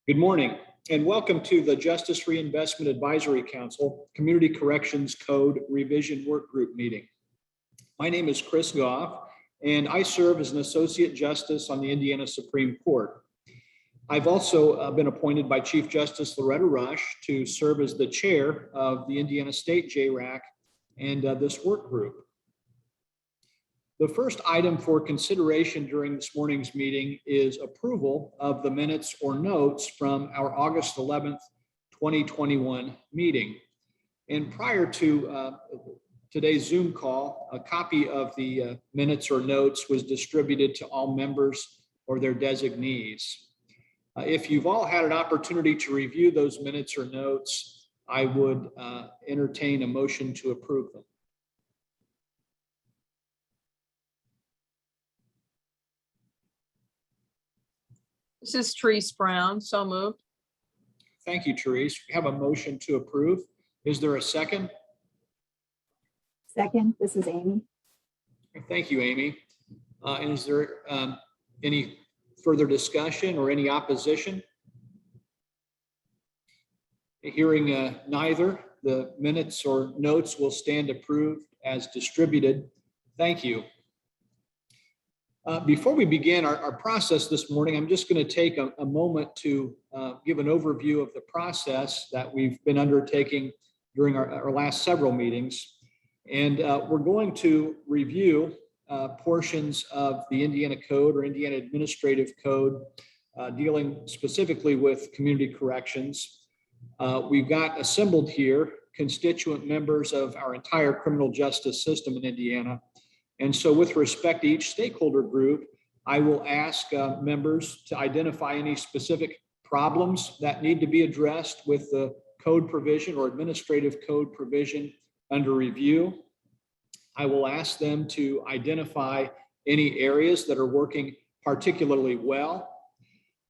Good morning and welcome to the Justice Reinvestment Advisory Council Community Corrections Code Revision Workgroup meeting. My name is Chris Goff and I serve as an Associate Justice on the Indiana Supreme Court. I've also been appointed by Chief Justice Loretta Rush to serve as the chair of the Indiana State JRAC and this work group. The first item for consideration during this morning's meeting is approval of the minutes or notes from our August 11th, 2021 meeting. And prior to today's Zoom call, a copy of the minutes or notes was distributed to all members or their designees. If you've all had an opportunity to review those minutes or notes, I would entertain a motion to approve them. This is Therese Brown, so moved. Thank you, Therese. We have a motion to approve. Is there a second? Second, this is Amy. Thank you, Amy. And is there any further discussion or any opposition? Hearing neither, the minutes or notes will stand approved as distributed. Thank you. Before we begin our process this morning, I'm just going to take a moment to give an overview of the process that we've been undertaking during our last several meetings. And we're going to review portions of the Indiana Code or Indiana Administrative Code dealing specifically with community corrections. We've got assembled here constituent members of our entire criminal justice system in Indiana. And so with respect to each stakeholder group, I will ask members to identify any specific problems that need to be addressed with the code provision or administrative code provision under review. I will ask them to identify any areas that are working particularly well.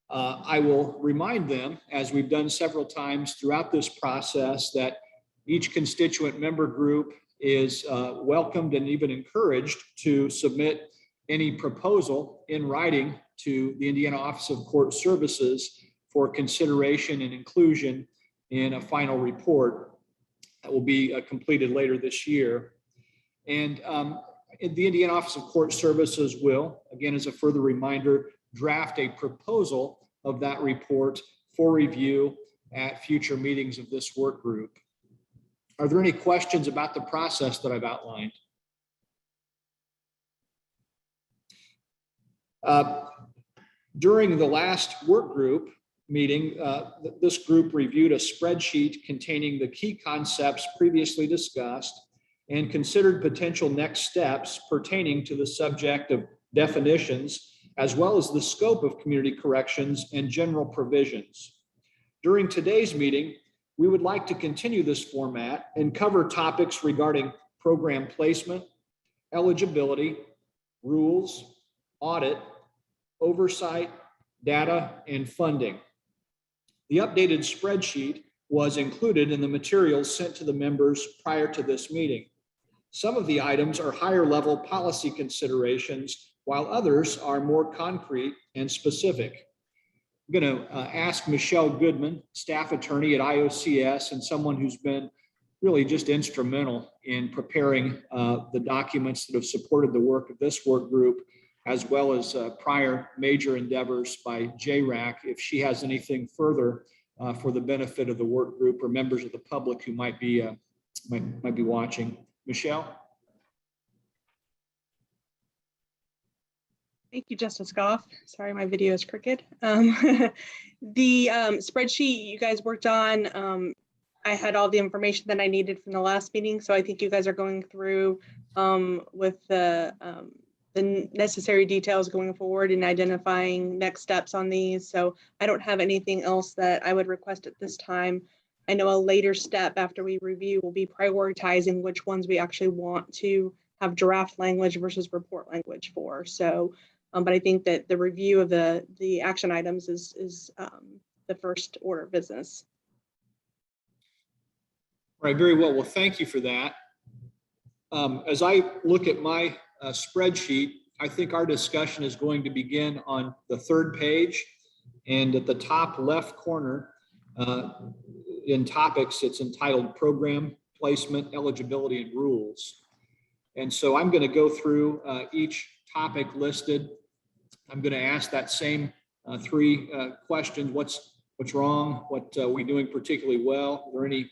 I will remind them, as we've done several times throughout this process, that each constituent member group is welcomed and even encouraged to submit any proposal in writing to the Indiana Office of Court Services for consideration and inclusion in a final report that will be completed later this year. And the Indiana Office of Court Services will, again, as a further reminder, draft a proposal of that report for review at future meetings of this work group. Are there any questions about the process that I've outlined? During the last work group meeting, this group reviewed a spreadsheet containing the key concepts previously discussed and considered potential next steps pertaining to the subject of definitions, as well as the scope of community corrections and general provisions. During today's meeting, we would like to continue this format and cover topics regarding program placement, eligibility, rules, audit, oversight, data, and funding. The updated spreadsheet was included in the materials sent to the members prior to this meeting. Some of the items are higher level policy considerations, while others are more concrete and specific. I'm going to ask Michelle Goodman, staff attorney at IOCS and someone who's been really just instrumental in preparing the documents that have supported the work of this work group, as well as prior major endeavors by JRAC, if she has anything further for the benefit of the work group or members of the public who might be watching. Michelle? Thank you, Justice Goff. Sorry, my video is crooked. The spreadsheet you guys worked on, I had all the information that I needed from the last meeting, so I think you guys are going through with the necessary details going forward and identifying next steps on these. So I don't have anything else that I would request at this time. I know a later step after we review will be prioritizing which ones we actually want to have draft language versus report language for. So. But I think that the review of the action items is the first order of business. All right, very well. Well, thank you for that. As I look at my spreadsheet, I think our discussion is going to begin on the third page. And at the top left corner, in topics, it's entitled Program, Placement, Eligibility, and Rules. And so I'm going to go through each topic listed. I'm going to ask that same three questions. What's wrong? What are we doing particularly well? Are there any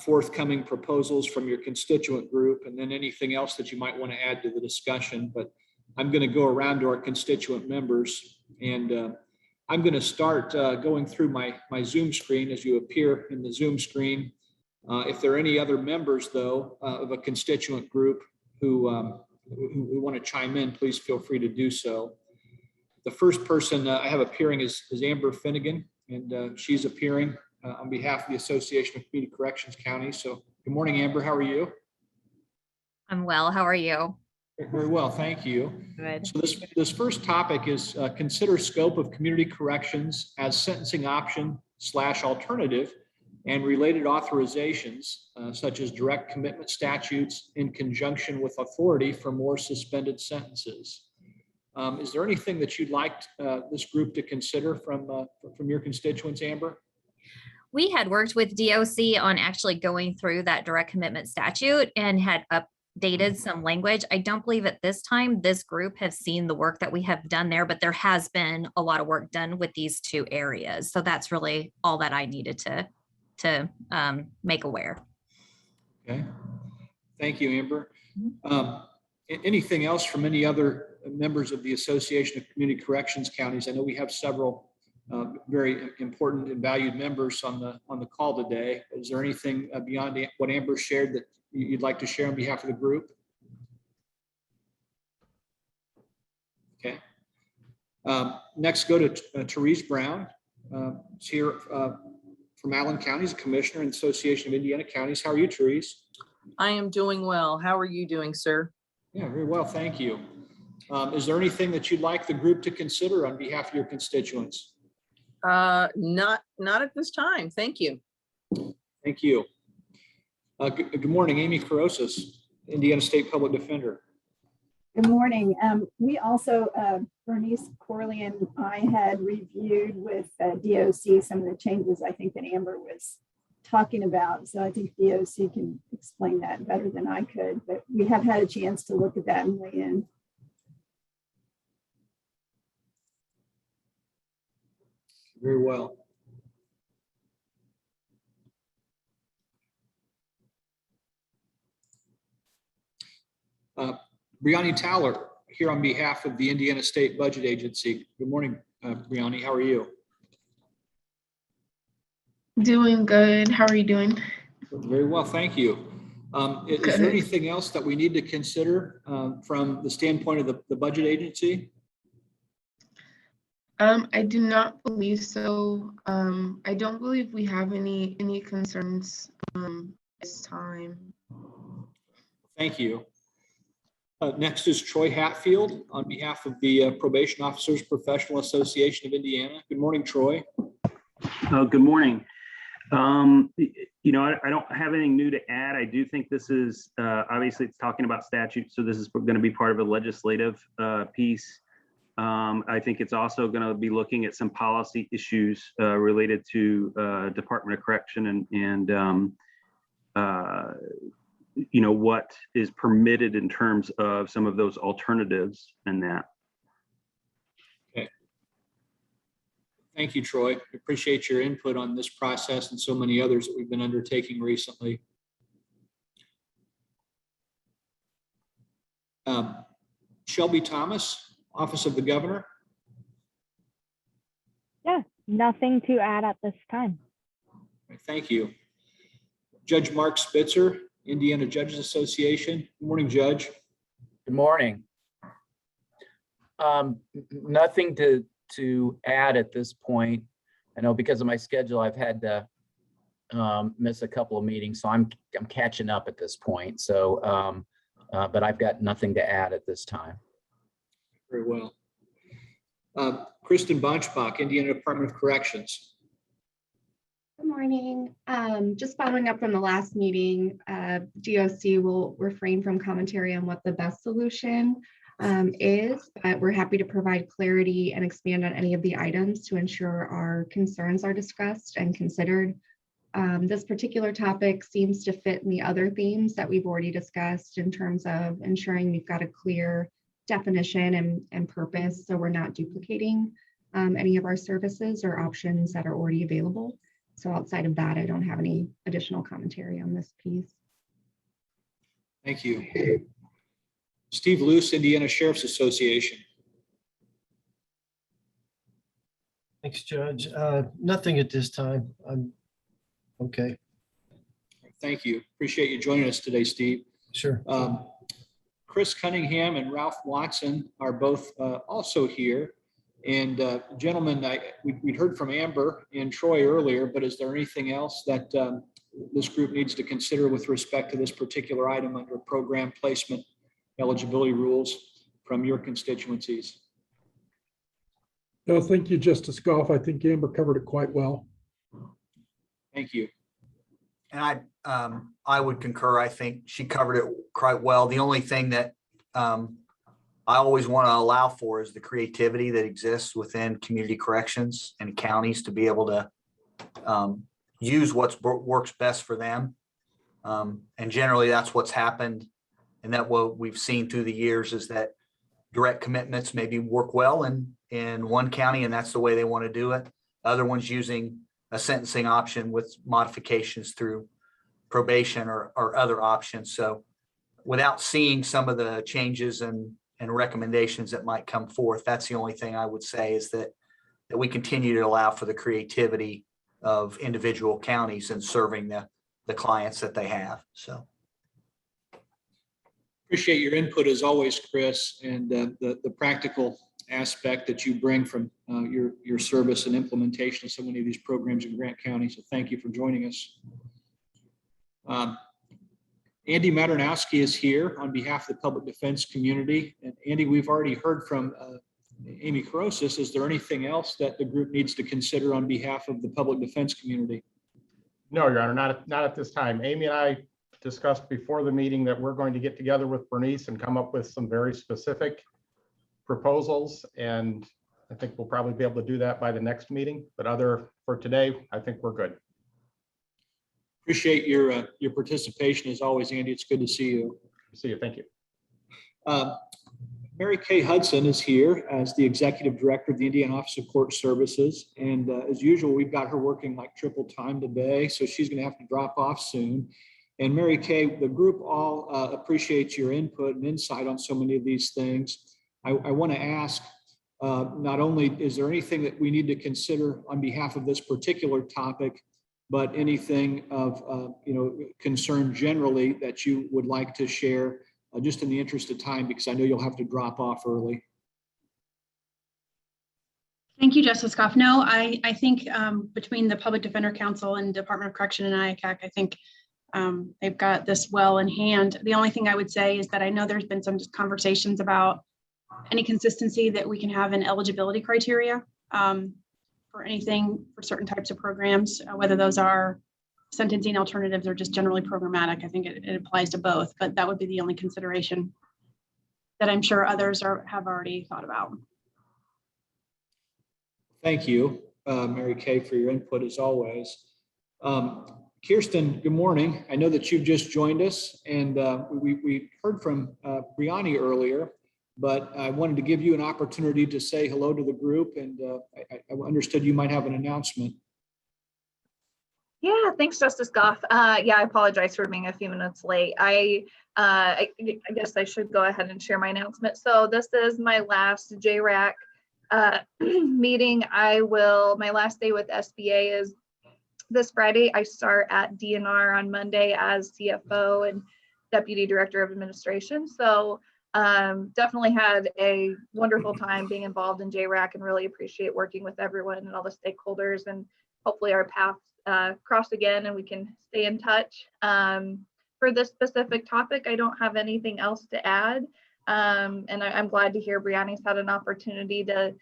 forthcoming proposals from your constituent group? And then anything else that you might want to add to the discussion. But I'm going to go around to our constituent members, and I'm going to start going through my Zoom screen as you appear in the Zoom screen. If there are any other members, though, of a constituent group who want to chime in, please feel free to do so. The first person I have appearing is Amber Finnegan, and she's appearing on behalf of the Association of Community Corrections Counties. So good morning, Amber. How are you? I'm well. How are you? Very well, thank you. Good. So this first topic is consider scope of community corrections as sentencing option / alternative and related authorizations such as direct commitment statutes in conjunction with authority for more suspended sentences. Is there anything that you'd like this group to consider from your constituents, Amber? We had worked with DOC on actually going through that direct commitment statute and had updated some language. I don't believe at this time this group has seen the work that we have done there, but there has been a lot of work done with these two areas. So that's really all that I needed to make aware. Okay, thank you, Amber. Anything else from any other members of the Association of Community Corrections Counties? I know we have several very important and valued members on the call today. Is there anything beyond what Amber shared that you'd like to share on behalf of the group? Okay. Next, go to Therese Brown. She's here from Allen County as a commissioner in the Association of Indiana Counties. How are you, Therese? I am doing well. How are you doing, sir? Yeah, very well, thank you. Is there anything that you'd like the group to consider on behalf of your constituents? Not at this time. Thank you. Thank you. Good morning, Amy Carosis, Indiana State Public Defender. Good morning. We also, Bernice Corley and I had reviewed with DOC some of the changes I think that Amber was talking about. So I think DOC can explain that better than I could, but we have had a chance to look at that and weigh in. Very well. Brianni Towler here on behalf of the Indiana State Budget Agency. Good morning, Brianni. How are you? Doing good. How are you doing? Very well, thank you. Is there anything else that we need to consider from the standpoint of the budget agency? I do not believe so. I don't believe we have any concerns this time. Thank you. Next is Troy Hatfield on behalf of the Probation Officers Professional Association of Indiana. Good morning, Troy. Good morning. You know, I don't have anything new to add. I do think this is obviously it's talking about statute, so this is going to be part of a legislative piece. I think it's also going to be looking at some policy issues related to Department of Correction and you know, what is permitted in terms of some of those alternatives and that. Okay. Thank you, Troy. Appreciate your input on this process and so many others that we've been undertaking recently. Shelby Thomas, Office of the Governor. Yeah, nothing to add at this time. Thank you. Judge Mark Spitzer, Indiana Judges Association. Good morning, Judge. Good morning. Nothing to add at this point. I know because of my schedule, I've had to miss a couple of meetings, so I'm catching up at this point. So, but I've got nothing to add at this time. Very well. Kristen Bonchbach, Indiana Department of Corrections. Good morning. Just following up from the last meeting, DOC will refrain from commentary on what the best solution is, but we're happy to provide clarity and expand on any of the items to ensure our concerns are discussed and considered. This particular topic seems to fit in the other themes that we've already discussed in terms of ensuring we've got a clear definition and purpose, so we're not duplicating any of our services or options that are already available. So outside of that, I don't have any additional commentary on this piece. Thank you. Steve Luce, Indiana Sheriff's Association. Thanks, Judge. Nothing at this time. I'm okay. Thank you. Appreciate you joining us today, Steve. Sure. Chris Cunningham and Ralph Watson are both also here. And gentlemen, we'd heard from Amber and Troy earlier, but is there anything else that this group needs to consider with respect to this particular item under program placement eligibility rules from your constituencies? No, thank you, Justice Goff. I think Amber covered it quite well. Thank you. And I would concur. I think she covered it quite well. The only thing that I always want to allow for is the creativity that exists within community corrections and counties to be able to use what works best for them. And generally that's what's happened. And that what we've seen through the years is that direct commitments maybe work well in one county, and that's the way they want to do it. Other ones using a sentencing option with modifications through probation or other options. So without seeing some of the changes and recommendations that might come forth, that's the only thing I would say is that we continue to allow for the creativity of individual counties in serving the clients that they have. So Appreciate your input as always, Chris, and the practical aspect that you bring from your service and implementation of so many of these programs in Grant County. So thank you for joining us. Andy Maternowski is here on behalf of the public defense community. And Andy, we've already heard from Amy Carosis. Is there anything else that the group needs to consider on behalf of the public defense community? No, Your Honor, not at this time. Amy and I discussed before the meeting that we're going to get together with Bernice and come up with some very specific proposals. And I think we'll probably be able to do that by the next meeting. But for today, I think we're good. Appreciate your participation as always, Andy. It's good to see you. See you. Thank you. Mary Kay Hudson is here as the Executive Director of the Indiana Office of Court Services. And as usual, we've got her working like triple time today. So she's going to have to drop off soon. And Mary Kay, the group all appreciates your input and insight on so many of these things. I want to ask, not only is there anything that we need to consider on behalf of this particular topic, but anything of concern generally that you would like to share, just in the interest of time, because I know you'll have to drop off early. Thank you, Justice Goff. No, I think between the Public Defender Council and Department of Correction and IACAC, I think they've got this well in hand. The only thing I would say is that I know there's been some conversations about any consistency that we can have in eligibility criteria for anything for certain types of programs, whether those are sentencing alternatives or just generally programmatic. I think it applies to both, but that would be the only consideration that I'm sure others have already thought about. Thank you, Mary Kay, for your input as always. Kirsten, good morning. I know that you've just joined us, and we heard from Brianni earlier, but I wanted to give you an opportunity to say hello to the group, and I understood you might have an announcement. Yeah, thanks, Justice Goff. Yeah, I apologize for being a few minutes late. I guess I should go ahead and share my announcement. So this is my last JRAC meeting. My last day with SBA is this Friday. I start at DNR on Monday as CFO and Deputy Director of Administration. So definitely had a wonderful time being involved in JRAC and really appreciate working with everyone and all the stakeholders, and hopefully our paths cross again and we can stay in touch. For this specific topic, I don't have anything else to add. And I'm glad to hear Brianni's had an opportunity to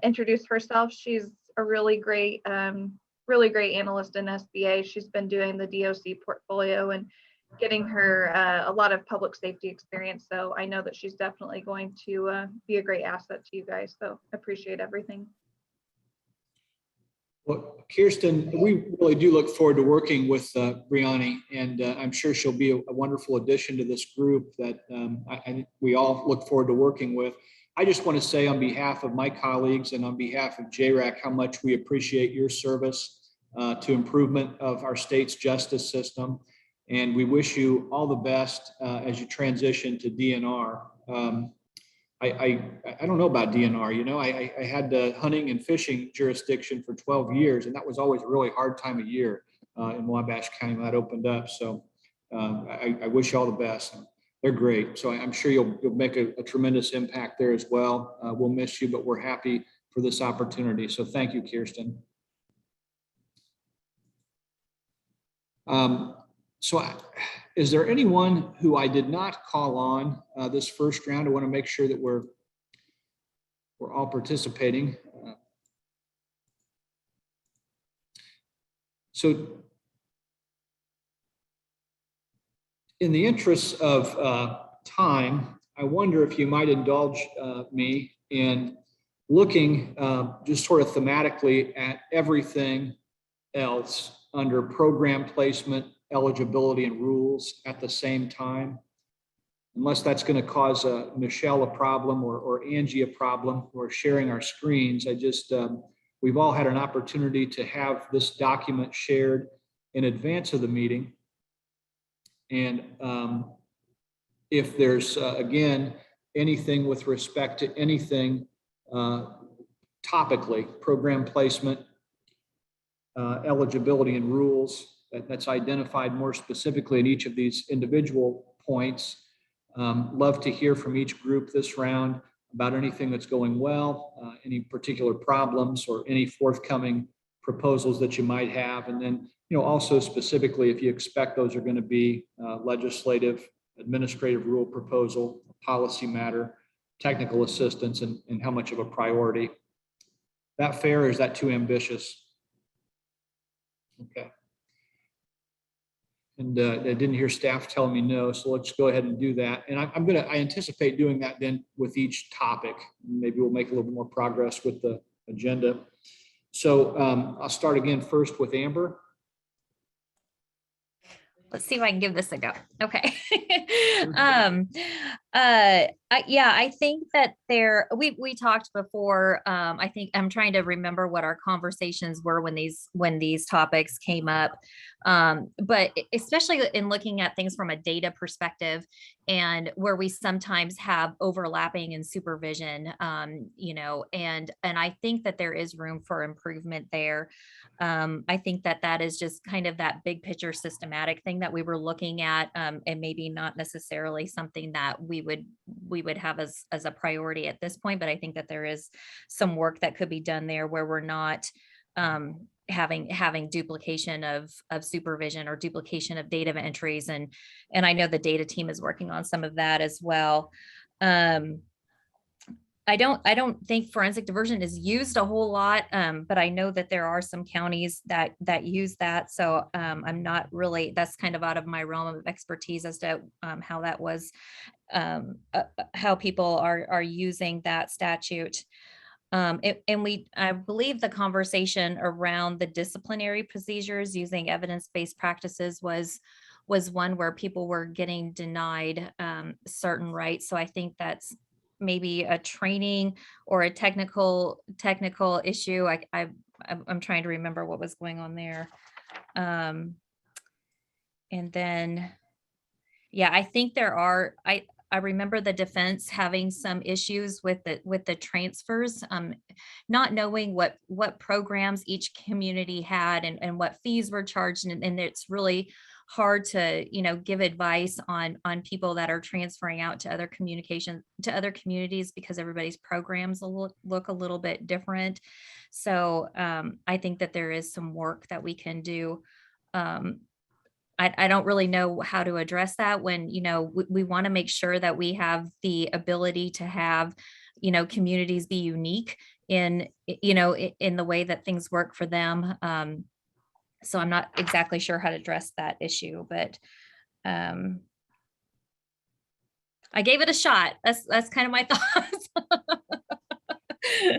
introduce herself. She's a really great analyst in SBA. She's been doing the DOC portfolio and getting her a lot of public safety experience. So I know that she's definitely going to be a great asset to you guys. So I appreciate everything. Well, Kirsten, we really do look forward to working with Brianni, and I'm sure she'll be a wonderful addition to this group that we all look forward to working with. I just want to say on behalf of my colleagues and on behalf of JRAC how much we appreciate your service to improvement of our state's justice system. And we wish you all the best as you transition to DNR. I don't know about DNR. You know, I had the hunting and fishing jurisdiction for 12 years, and that was always a really hard time of year in Wabash County when that opened up. So I wish you all the best. They're great. So I'm sure you'll make a tremendous impact there as well. We'll miss you, but we're happy for this opportunity. So thank you, Kirsten. Is there anyone who I did not call on this first round? I want to make sure that we're all participating. So in the interest of time, I wonder if you might indulge me in looking just sort of thematically at everything else under program placement, eligibility, and rules at the same time, unless that's going to cause Michelle a problem or Angie a problem. We're sharing our screens. We've all had an opportunity to have this document shared in advance of the meeting. And if there's, again, anything with respect to anything topically, program placement, eligibility, and rules, that's identified more specifically in each of these individual points. Love to hear from each group this round about anything that's going well, any particular problems, or any forthcoming proposals that you might have. And then, you know, also specifically, if you expect those are going to be legislative, administrative rule proposal, policy matter, technical assistance, and how much of a priority. That fair, or is that too ambitious? Okay. And I didn't hear staff telling me no, so let's go ahead and do that. And I anticipate doing that then with each topic. Maybe we'll make a little bit more progress with the agenda. So I'll start again first with Amber. Let's see if I can give this a go. Okay. Yeah, I think that we talked before. I think I'm trying to remember what our conversations were when these topics came up. But especially in looking at things from a data perspective, and where we sometimes have overlapping in supervision, you know, and I think that there is room for improvement there. I think that is just kind of that big picture systematic thing that we were looking at, and maybe not necessarily something that we would have as a priority at this point. But I think that there is some work that could be done there where we're not having duplication of supervision or duplication of data entries. And I know the data team is working on some of that as well. I don't think forensic diversion is used a whole lot, but I know that there are some counties that use that. So I'm not really, that's kind of out of my realm of expertise as to how that was, how people are using that statute. I believe the conversation around the disciplinary procedures using evidence-based practices was one where people were getting denied certain rights. So I think that's maybe a training or a technical issue. I'm trying to remember what was going on there. And then, yeah, I think there are, I remember the defense having some issues with the transfers, not knowing what programs each community had and what fees were charged. And it's really hard to, you know, give advice on people that are transferring out to other communities because everybody's programs look a little bit different. So I think that there is some work that we can do. I don't really know how to address that when, you know, we want to make sure that we have the ability to have, you know, communities be unique in, you know, in the way that things work for them. So I'm not exactly sure how to address that issue, but I gave it a shot. That's kind of my thoughts.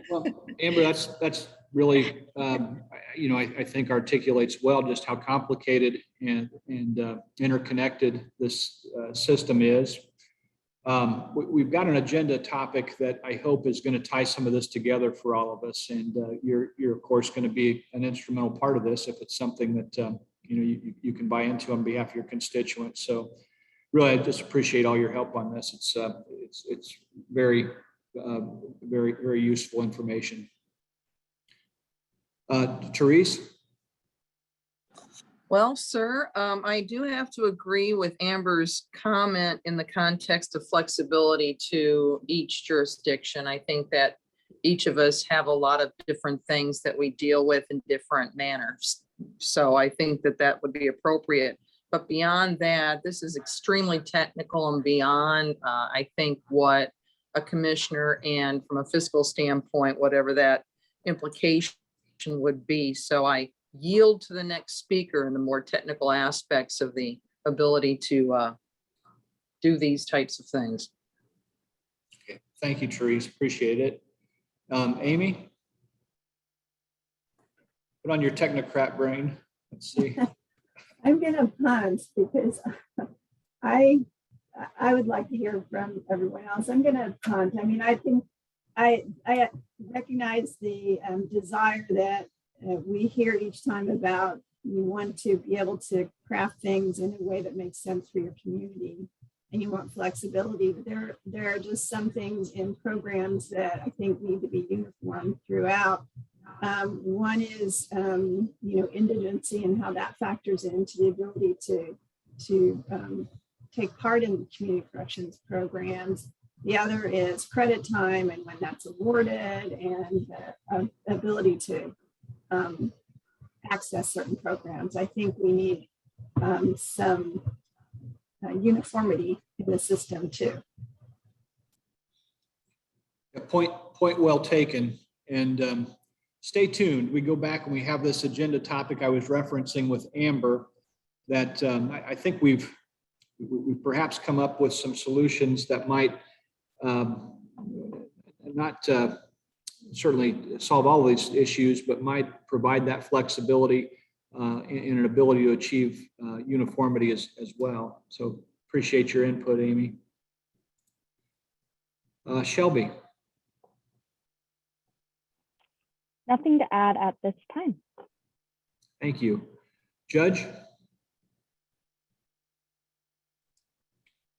Well, Amber, that's really, I think articulates well just how complicated and interconnected this system is. We've got an agenda topic that I hope is going to tie some of this together for all of us. And you're of course going to be an instrumental part of this if it's something that you can buy into on behalf of your constituents. So really, I just appreciate all your help on this. It's very, very useful information. Therese? Well, sir, I do have to agree with Amber's comment in the context of flexibility to each jurisdiction. I think that each of us have a lot of different things that we deal with in different manners. So I think that that would be appropriate. But beyond that, this is extremely technical and beyond, I think, what a commissioner and from a fiscal standpoint, whatever that implication would be. So I yield to the next speaker in the more technical aspects of the ability to do these types of things. Okay. Thank you, Therese. Appreciate it. Amy? Put on your technocrat brain. Let's see. I'm gonna punt because I would like to hear from everyone else. I'm gonna punt. I mean, I think I recognize the desire that we hear each time about you want to be able to craft things in a way that makes sense for your community and you want flexibility. But there are just some things in programs that I think need to be uniform throughout. One is, indigency and how that factors into the ability to take part in community corrections programs. The other is credit time and when that's awarded and the ability to access certain programs. I think we need some uniformity in the system too. Point well taken. And stay tuned. We go back and we have this agenda topic I was referencing with Amber that I think we've perhaps come up with some solutions that might not certainly solve all of these issues, but might provide that flexibility and an ability to achieve uniformity as well. So appreciate your input, Amy. Shelby. Nothing to add at this time. Thank you. Judge?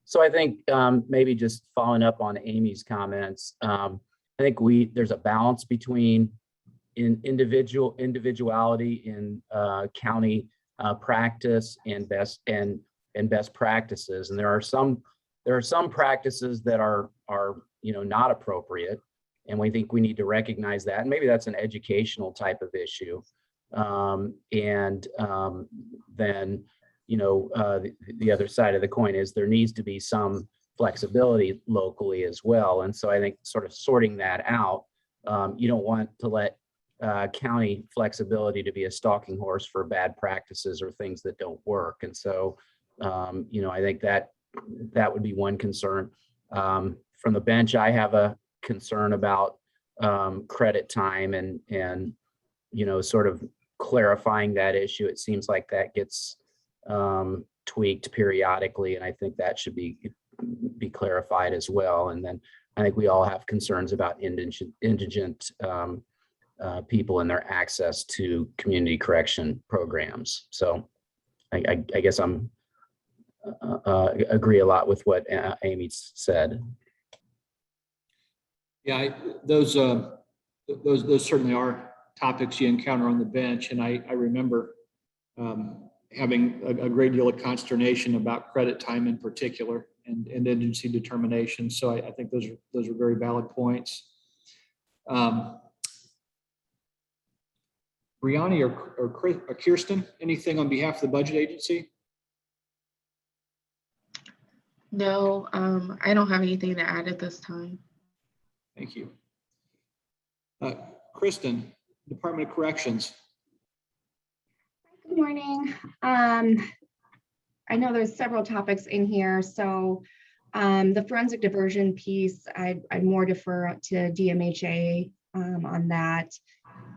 So I think maybe just following up on Amy's comments, I think there's a balance between individuality in county practice and best practices, and there are some practices that are not appropriate, and we think we need to recognize that, and maybe that's an educational type of issue, and then the other side of the coin is there needs to be some flexibility locally as well. And so I think sort of sorting that out, you don't want to let county flexibility to be a stalking horse for bad practices or things that don't work. And so, I think that would be one concern. From the bench, I have a concern about credit time and sort of clarifying that issue. It seems like that gets tweaked periodically, and I think that should be clarified as well. And then I think we all have concerns about indigent people and their access to community correction programs. So I guess I'm agree a lot with what Amy said. Yeah, those certainly are topics you encounter on the bench, and I remember having a great deal of consternation about credit time in particular and indigency determination. So I think those are very valid points. Brianni or Kirsten, anything on behalf of the budget agency? No, I don't have anything to add at this time. Thank you. Kristen, Department of Corrections. Good morning. I know there's several topics in here. So the forensic diversion piece, I'd more defer to DMHA on that.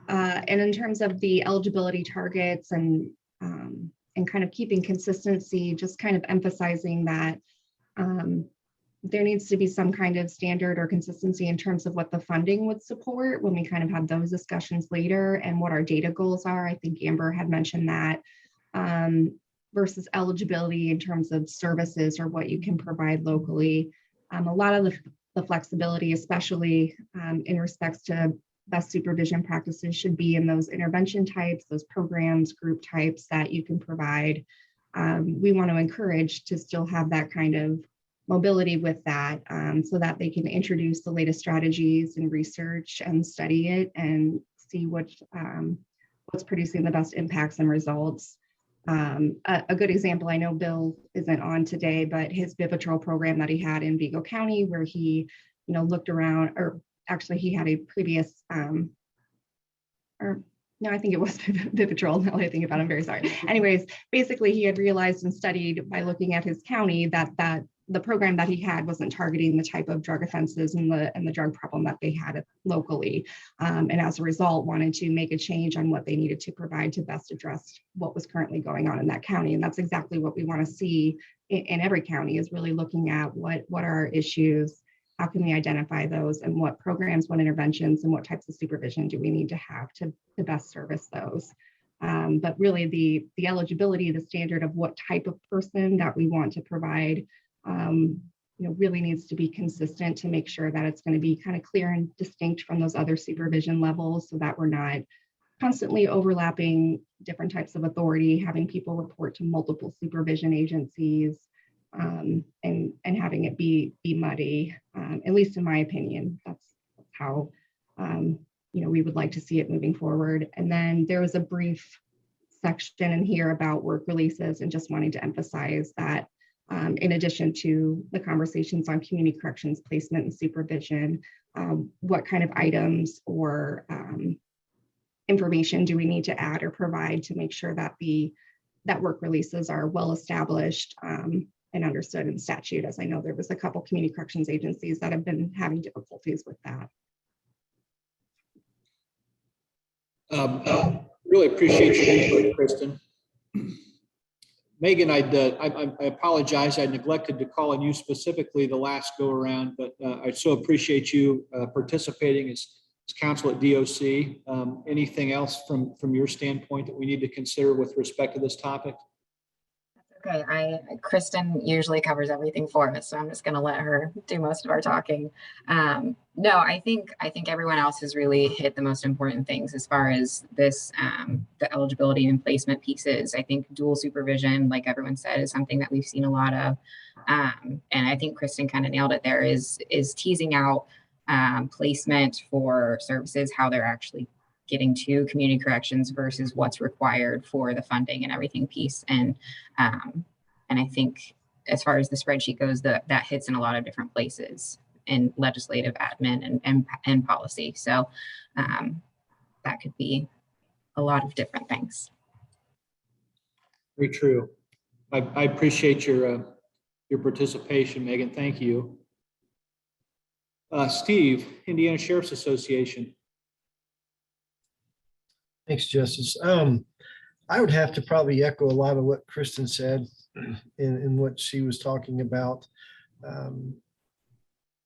And in terms of the eligibility targets and kind of keeping consistency, just kind of emphasizing that there needs to be some kind of standard or consistency in terms of what the funding would support when we kind of have those discussions later and what our data goals are. I think Amber had mentioned that versus eligibility in terms of services or what you can provide locally. A lot of the flexibility, especially in respects to best supervision practices, should be in those intervention types, those programs, group types that you can provide. We want to encourage to still have that kind of mobility with that so that they can introduce the latest strategies and research and study it and see what's producing the best impacts and results. A good example, I know Bill isn't on today, but his Vivitrol program that he had in Vigo County, where he, looked around, or actually he had a previous, no, I think it was Vivitrol. Now that I think about it, I'm very sorry. Anyways, basically he had realized and studied by looking at his county that the program that he had wasn't targeting the type of drug offenses and the drug problem that they had locally. And as a result, wanted to make a change on what they needed to provide to best address what was currently going on in that county. And that's exactly what we want to see in every county, is really looking at what are our issues, how can we identify those, and what programs, what interventions, and what types of supervision do we need to have to best service those. But really the eligibility, the standard of what type of person that we want to provide really needs to be consistent to make sure that it's going to be kind of clear and distinct from those other supervision levels, so that we're not constantly overlapping different types of authority, having people report to multiple supervision agencies, and having it be muddy. At least in my opinion, that's how we would like to see it moving forward. And then there was a brief section in here about work releases, and just wanting to emphasize that in addition to the conversations on community corrections placement and supervision, what kind of items or information do we need to add or provide to make sure that that work releases are well established and understood in statute, as I know there was a couple community corrections agencies that have been having difficulties with that. Really appreciate your input, Kristen. Megan, I apologize. I neglected to call on you specifically the last go around, but I so appreciate you participating as counsel at DOC. Anything else from your standpoint that we need to consider with respect to this topic? Okay, Kristen usually covers everything for us, so I'm just going to let her do most of our talking. No, I think everyone else has really hit the most important things as far as this, the eligibility and placement pieces. I think dual supervision, like everyone said, is something that we've seen a lot of, and I think Kristen kind of nailed it there. Is teasing out placement for services, how they're actually getting to community corrections versus what's required for the funding and everything piece. And I think as far as the spreadsheet goes, that hits in a lot of different places in legislative, admin, and policy. So that could be a lot of different things. Very true. I appreciate your participation, Megan. Thank you. Steve, Indiana Sheriff's Association. Thanks, Justice. I would have to probably echo a lot of what Kristen said in what she was talking about.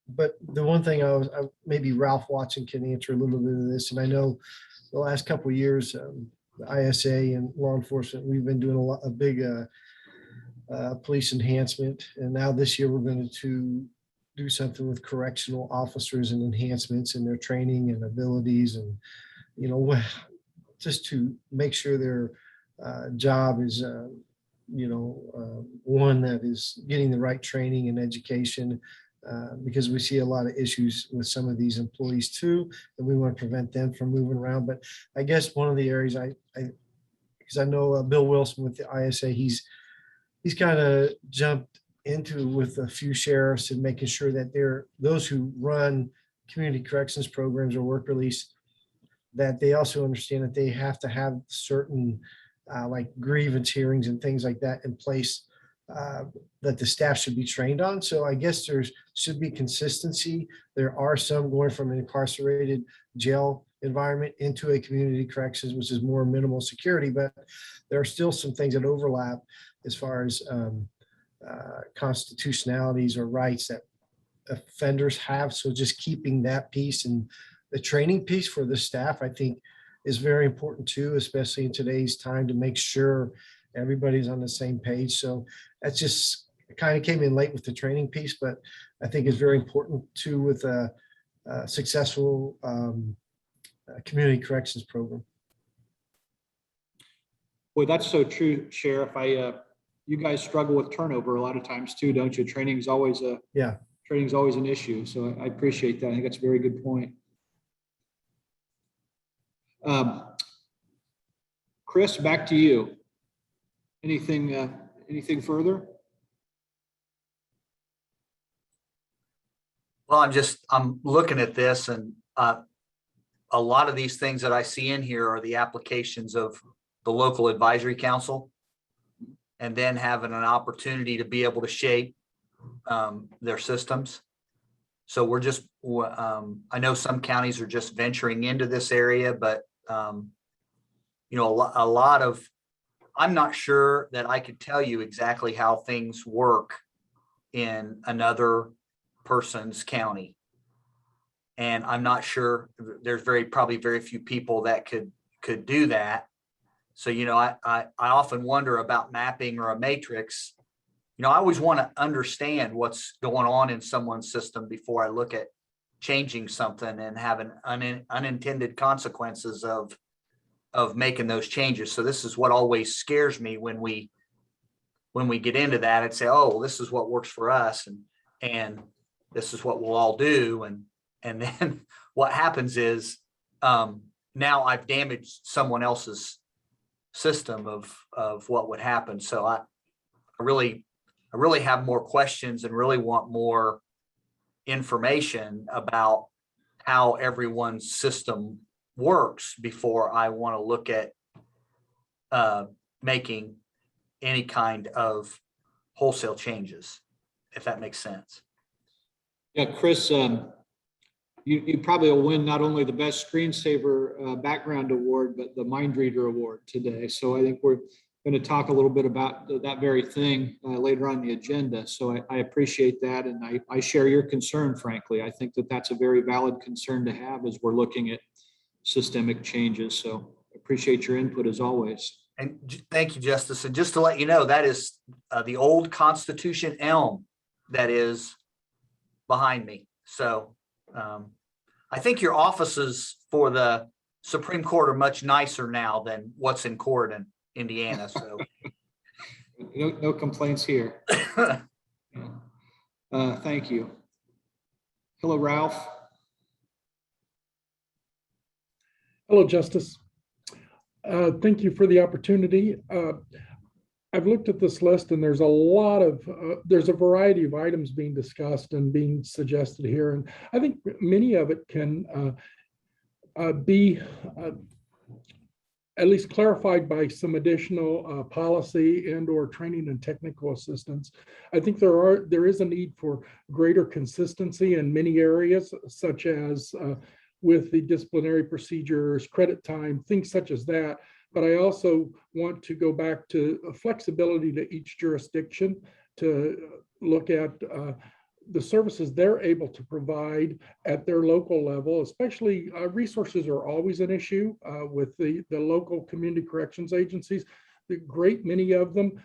But the one thing maybe Ralph Watson can answer a little bit of this. And I know the last couple of years, the ISA and law enforcement, we've been doing a big police enhancement. And now this year we're going to do something with correctional officers and enhancements in their training and abilities, and just to make sure their job is one that is getting the right training and education, because we see a lot of issues with some of these employees too, and we want to prevent them from moving around. But I guess one of the areas because I know Bill Wilson with the ISA, he's kind of jumped into with a few sheriffs and making sure that those who run community corrections programs or work release, that they also understand that they have to have certain like grievance hearings and things like that in place that the staff should be trained on. So I guess there should be consistency. There are some going from an incarcerated jail environment into a community corrections, which is more minimal security, but there are still some things that overlap as far as constitutionalities or rights that offenders have. So just keeping that piece and the training piece for the staff, I think, is very important too, especially in today's time, to make sure everybody's on the same page. So that's just kind of came in late with the training piece, but I think it's very important too with a successful community corrections program. Boy, that's so true, Sheriff. You guys struggle with turnover a lot of times too, don't you? Training's always an issue. So I appreciate that. I think that's a very good point. Chris, back to you. Anything further? Well, I'm looking at this, and a lot of these things that I see in here are the applications of the local advisory council, and then having an opportunity to be able to shape their systems. So we're just, I know some counties are just venturing into this area, but you know, a lot of, I'm not sure that I could tell you exactly how things work in another person's county. And I'm not sure, there's probably very few people that could do that. So, you know, I often wonder about mapping or a matrix. You know, I always want to understand what's going on in someone's system before I look at changing something and having unintended consequences of making those changes. So this is what always scares me when we get into that and say, oh, this is what works for us, and this is what we'll all do. And then what happens is now I've damaged someone else's system of what would happen. So I really have more questions and really want more information about how everyone's system works before I want to look at making any kind of wholesale changes, if that makes sense. Yeah, Chris, you probably will win not only the best screensaver background award, but the Mind Reader award today. So I think we're going to talk a little bit about that very thing later on the agenda. So I appreciate that. And I share your concern, frankly. I think that that's a very valid concern to have as we're looking at systemic changes. So appreciate your input as always. And thank you, Justice. And just to let you know, that is the old Constitution elm that is behind me. So I think your offices for the Supreme Court are much nicer now than what's in court in Indiana. So no complaints here. Thank you. Hello, Ralph. Hello, Justice. Thank you for the opportunity. I've looked at this list, and there's a variety of items being discussed and being suggested here. And I think many of it can be at least clarified by some additional policy and or training and technical assistance. I think there is a need for greater consistency in many areas, such as with the disciplinary procedures, credit time, things such as that. But I also want to go back to flexibility to each jurisdiction to look at the services they're able to provide at their local level. Especially resources are always an issue with the local community corrections agencies. The great many of them,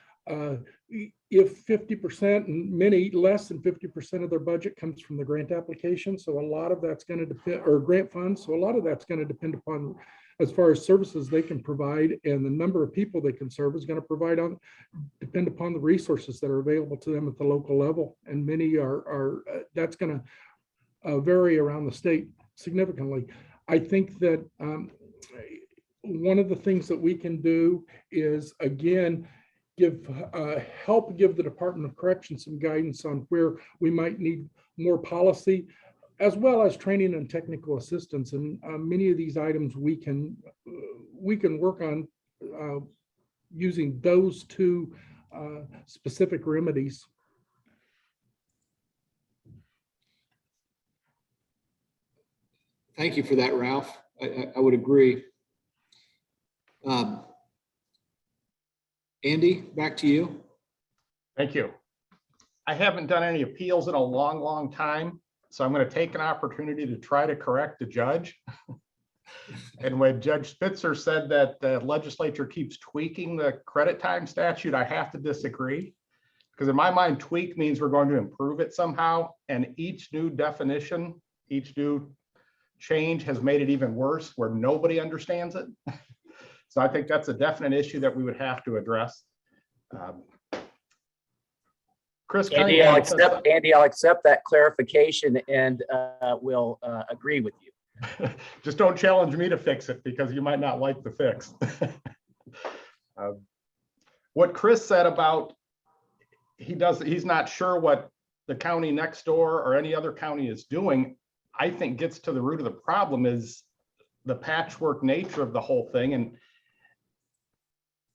if 50% and many less than 50% of their budget comes from the grant application. So a lot of that's going to depend, or grant funds. So a lot of that's going to depend upon, as far as services they can provide, and the number of people they can serve is going to depend upon the resources that are available to them at the local level. And many that's going to vary around the state significantly. I think that one of the things that we can do is, again, help give the Department of Corrections some guidance on where we might need more policy, as well as training and technical assistance. And many of these items we can work on using those two specific remedies. Thank you for that, Ralph. I would agree. Andy, back to you. Thank you. I haven't done any appeals in a long, long time, so I'm going to take an opportunity to try to correct the judge. And when Judge Spitzer said that the legislature keeps tweaking the credit time statute, I have to disagree. Because in my mind, tweak means we're going to improve it somehow. And each new definition, each new change has made it even worse where nobody understands it. So I think that's a definite issue that we would have to address. Chris, Andy, I'll accept that clarification and will agree with you. Just don't challenge me to fix it because you might not like the fix. What Chris said about he's not sure what the county next door or any other county is doing, I think gets to the root of the problem is the patchwork nature of the whole thing. And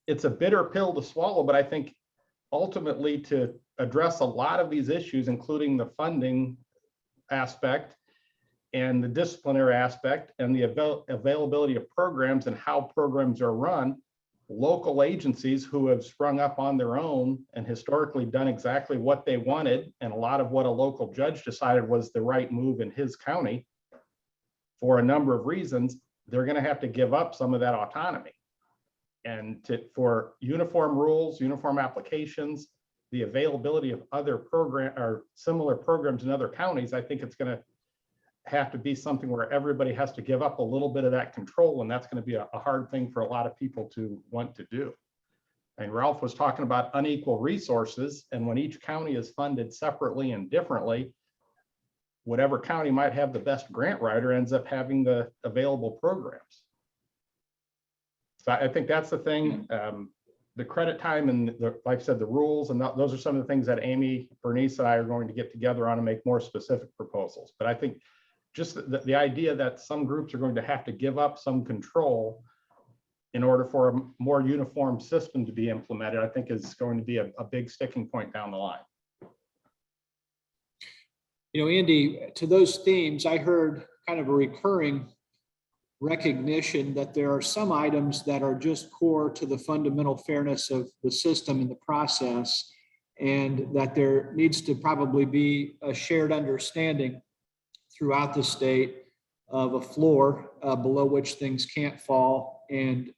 it's a bitter pill to swallow, but I think ultimately to address a lot of these issues, including the funding aspect and the disciplinary aspect and the availability of programs and how programs are run, local agencies who have sprung up on their own and historically done exactly what they wanted, and a lot of what a local judge decided was the right move in his county for a number of reasons, they're going to have to give up some of that autonomy. And for uniform rules, uniform applications, the availability of other program or similar programs in other counties, I think it's going to have to be something where everybody has to give up a little bit of that control, and that's going to be a hard thing for a lot of people to want to do. And Ralph was talking about unequal resources, and when each county is funded separately and differently, whatever county might have the best grant writer ends up having the available programs. So I think that's the thing. The credit time and like I said, the rules, and those are some of the things that Amy, Bernice, and I are going to get together on and make more specific proposals. But I think just the idea that some groups are going to have to give up some control in order for a more uniform system to be implemented, I think is going to be a big sticking point down the line. You know, Andy, to those themes, I heard kind of a recurring recognition that there are some items that are just core to the fundamental fairness of the system and the process, and that there needs to probably be a shared understanding throughout the state of a floor below which things can't fall, and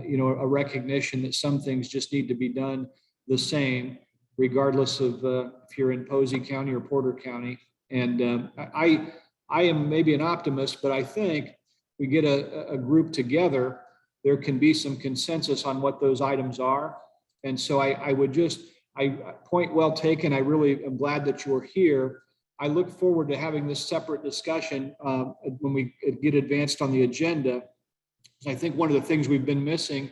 you know, a recognition that some things just need to be done the same, regardless of if you're in Posey County or Porter County. And I am maybe an optimist, but I think we get a group together, there can be some consensus on what those items are. And so I point well taken. I really am glad that you're here. I look forward to having this separate discussion when we get advanced on the agenda. I think one of the things we've been missing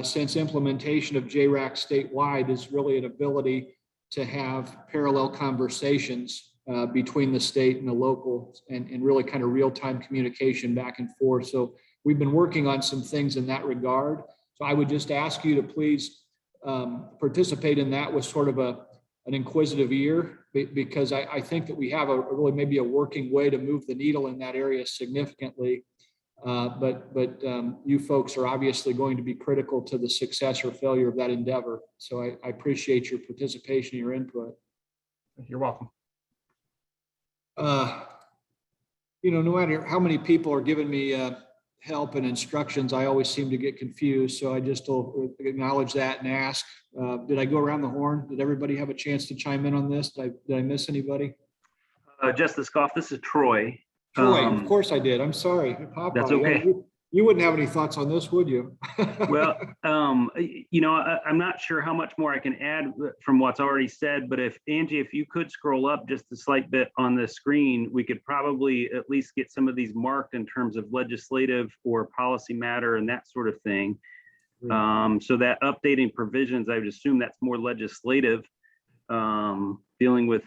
since implementation of JRAC statewide is really an ability to have parallel conversations between the state and the local, and really kind of real-time communication back and forth. So we've been working on some things in that regard. So I would just ask you to please participate in that with sort of an inquisitive ear, because I think that we have really maybe a working way to move the needle in that area significantly. But you folks are obviously going to be critical to the success or failure of that endeavor. So I appreciate your participation and your input. You're welcome. You know, no matter how many people are giving me help and instructions, I always seem to get confused. So I just will acknowledge that and ask, did I go around the horn? Did everybody have a chance to chime in on this? Did I miss anybody? Justice Goff, this is Troy. Troy, of course I did. I'm sorry. That's okay. You wouldn't have any thoughts on this, would you? Well, you know, I'm not sure how much more I can add from what's already said, but if Angie, if you could scroll up just a slight bit on the screen, we could probably at least get some of these marked in terms of legislative or policy matter and that sort of thing. So that updating provisions, I would assume that's more legislative, dealing with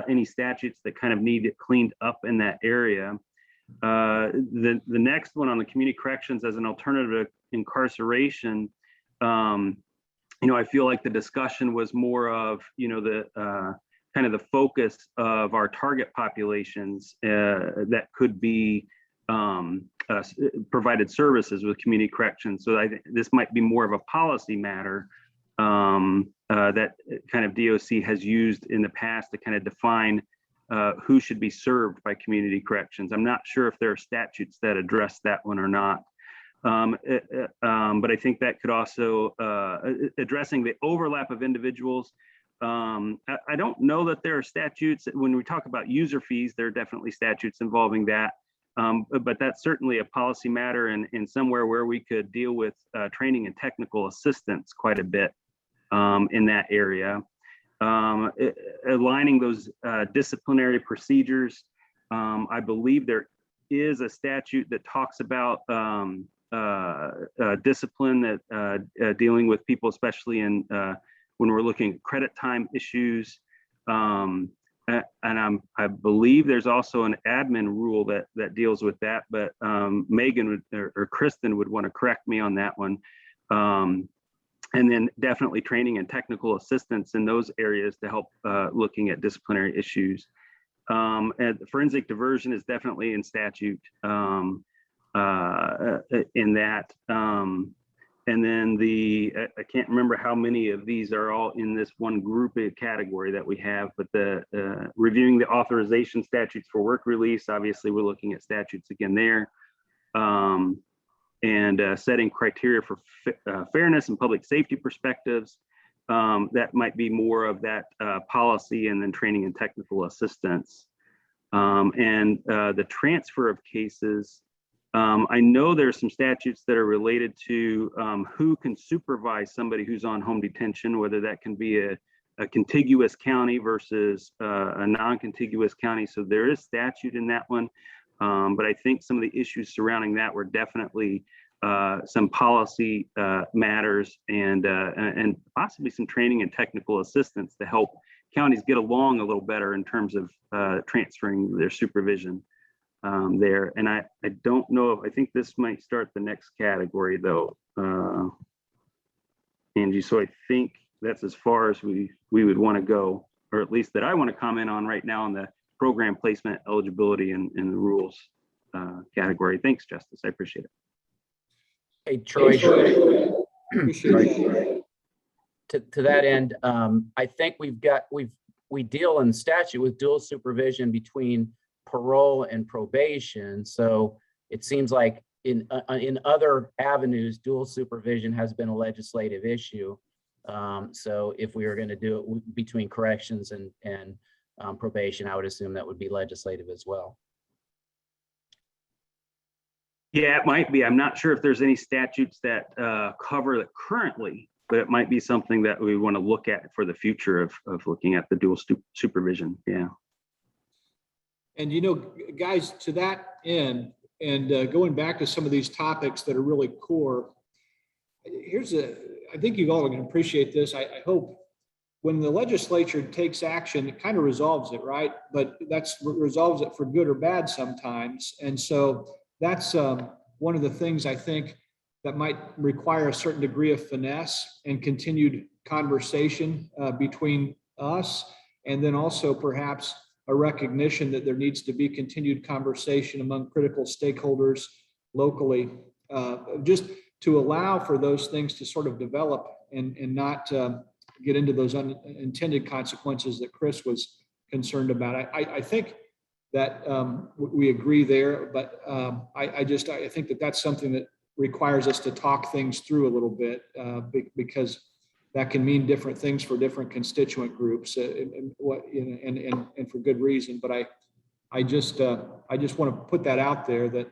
any statutes that kind of need it cleaned up in that area. The next one on the community corrections as an alternative to incarceration, I feel like the discussion was more of, the kind of the focus of our target populations that could be provided services with community corrections. So I think this might be more of a policy matter that kind of DOC has used in the past to kind of define who should be served by community corrections. I'm not sure if there are statutes that address that one or not. But I think that could also, addressing the overlap of individuals. I don't know that there are statutes. When we talk about user fees, there are definitely statutes involving that. But that's certainly a policy matter and somewhere where we could deal with training and technical assistance quite a bit in that area. Aligning those disciplinary procedures. I believe there is a statute that talks about discipline that dealing with people, especially in when we're looking at credit time issues. And I believe there's also an admin rule that deals with that, but Megan or Kristen would want to correct me on that one. And then definitely training and technical assistance in those areas to help looking at disciplinary issues. And forensic diversion is definitely in statute in that. And then I can't remember how many of these are all in this one group category that we have, but the reviewing the authorization statutes for work release, obviously we're looking at statutes again there. And setting criteria for fairness and public safety perspectives. That might be more of that policy, and then training and technical assistance. And the transfer of cases, I know there's some statutes that are related to who can supervise somebody who's on home detention, whether that can be a contiguous county versus a non-contiguous county. So there is statute in that one. But I think some of the issues surrounding that were definitely some policy matters and possibly some training and technical assistance to help counties get along a little better in terms of transferring their supervision there. And I don't know I think this might start the next category though, Angie. So I think that's as far as we would want to go, or at least that I want to comment on right now on the program placement, eligibility, and the rules category. Thanks, Justice. I appreciate it. Hey, Troy. Appreciate To that end, I think we deal in statute with dual supervision between parole and probation. So it seems like in other avenues, dual supervision has been a legislative issue. So if we were going to do it between corrections and probation, I would assume that would be legislative as well. Yeah, it might be. I'm not sure if there's any statutes that cover it currently, but it might be something that we want to look at for the future of looking at the dual supervision. Yeah. And guys, to that end, and going back to some of these topics that are really core, I think you all can appreciate this. I hope when the legislature takes action, it kind of resolves it, right? But that's resolves it for good or bad sometimes. And so that's one of the things I think that might require a certain degree of finesse and continued conversation between us, and then also perhaps a recognition that there needs to be continued conversation among critical stakeholders locally, just to allow for those things to sort of develop and not get into those unintended consequences that Chris was concerned about. I think that we agree there, but I think that that's something that requires us to talk things through a little bit because that can mean different things for different constituent groups and for good reason. But I just want to put that out there that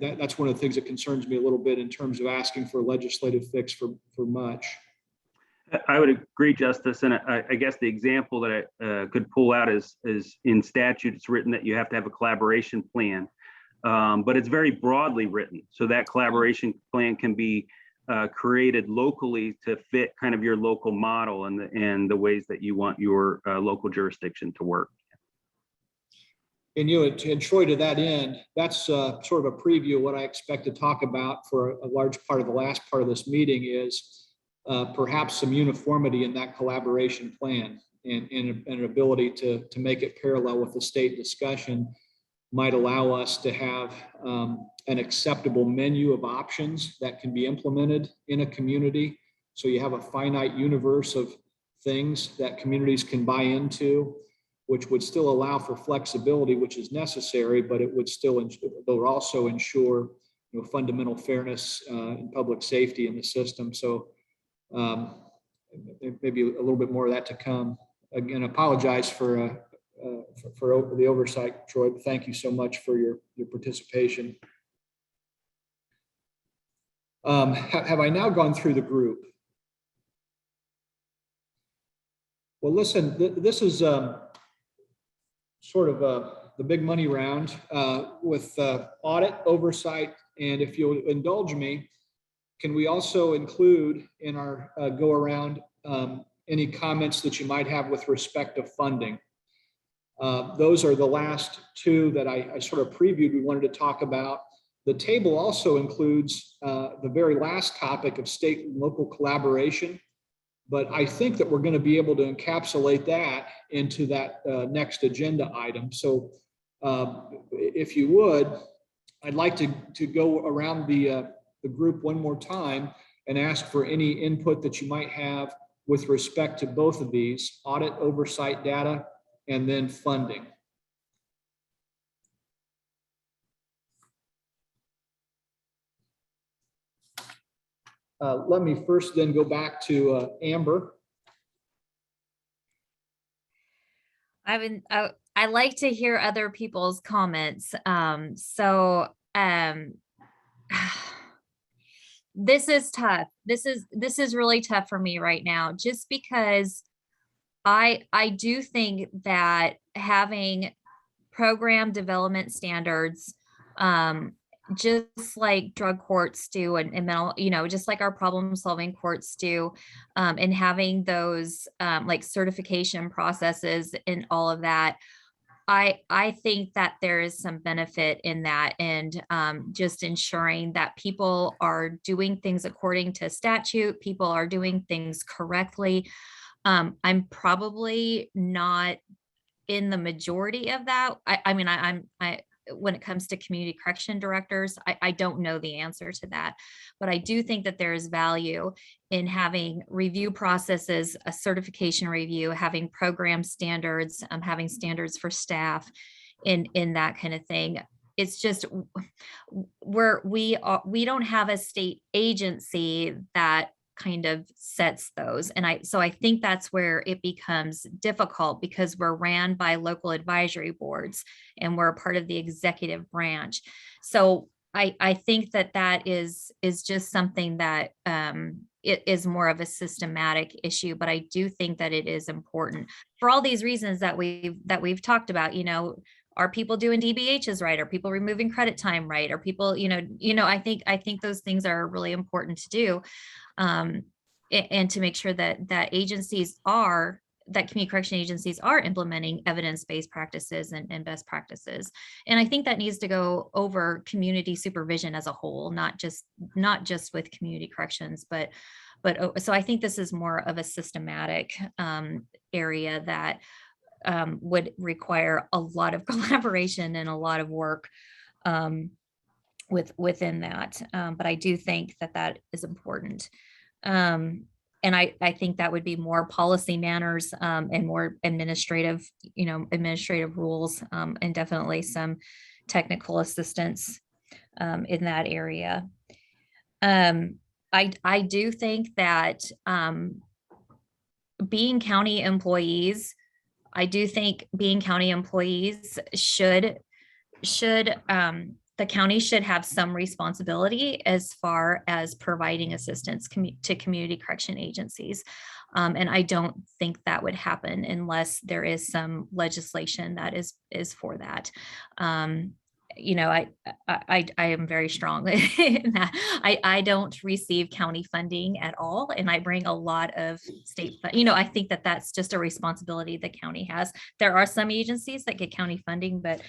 that's one of the things that concerns me a little bit in terms of asking for a legislative fix for much. I would agree, Justice. And I guess the example that I could pull out is in statute, it's written that you have to have a collaboration plan, but it's very broadly written. So that collaboration plan can be created locally to fit kind of your local model and the ways that you want your local jurisdiction to work. And Troy, to that end, that's sort of a preview of what I expect to talk about for a large part of the last part of this meeting is perhaps some uniformity in that collaboration plan and an ability to make it parallel with the state discussion might allow us to have an acceptable menu of options that can be implemented in a community. So you have a finite universe of things that communities can buy into, which would still allow for flexibility, which is necessary, but it would still, they'll also ensure fundamental fairness and public safety in the system. So maybe a little bit more of that to come. Again, apologize for the oversight, Troy. But thank you so much for your participation. Have I now gone through the group? Well, listen, this is sort of the big money round with audit oversight. And if you'll indulge me, can we also include in our go around any comments that you might have with respect to funding? Those are the last two that I sort of previewed we wanted to talk about. The table also includes the very last topic of state and local collaboration, but I think that we're going to be able to encapsulate that into that next agenda item. So if you would, I'd like to go around the group one more time and ask for any input that you might have with respect to both of these, audit oversight data and then funding. Let me first then go back to Amber. I like to hear other people's comments. This is tough. This is really tough for me right now, just because I do think that having program development standards, just like drug courts do and mental, just like our problem solving courts do, and having those like certification processes and all of that, I think that there is some benefit in that, and just ensuring that people are doing things according to statute, people are doing things correctly. I'm probably not in the majority of that. I mean, when it comes to community correction directors, I don't know the answer to that, but I do think that there is value in having review processes, a certification review, having program standards, having standards for staff in that kind of thing. It's just we don't have a state agency that kind of sets those. And so I think that's where it becomes difficult, because we're ran by local advisory boards and we're a part of the executive branch. So I think that is just something that it is more of a systematic issue, but I do think that it is important for all these reasons that we've talked about. Are people doing DBHs right? Are people removing credit time right? Are people, I think those things are really important to do. And to make sure that community correction agencies are implementing evidence-based practices and best practices. And I think that needs to go over community supervision as a whole, not just with community corrections, but so I think this is more of a systematic area that would require a lot of collaboration and a lot of work within that. But I do think that is important. And I think that would be more policy manners and more administrative rules, and definitely some technical assistance in that area. I do think that being county employees, the county should have some responsibility as far as providing assistance to community correction agencies. And I don't think that would happen unless there is some legislation that is for that. you know, I am very strong in that. I don't receive county funding at all, and I bring a lot of state, you know, I think that that's just a responsibility the county has. There are some agencies that get county funding, but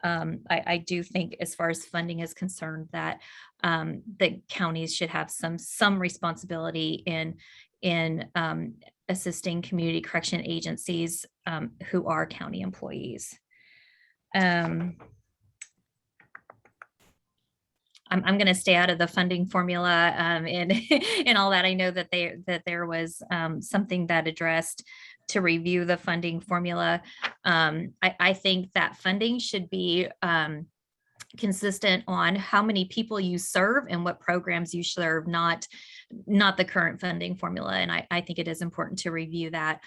I do think as far as funding is concerned that the counties should have some responsibility in assisting community correction agencies who are county employees. I'm going to stay out of the funding formula and all that. I know that there was something that addressed to review the funding formula. I think that funding should be consistent on how many people you serve and what programs you serve, not the current funding formula. And I think it is important to review that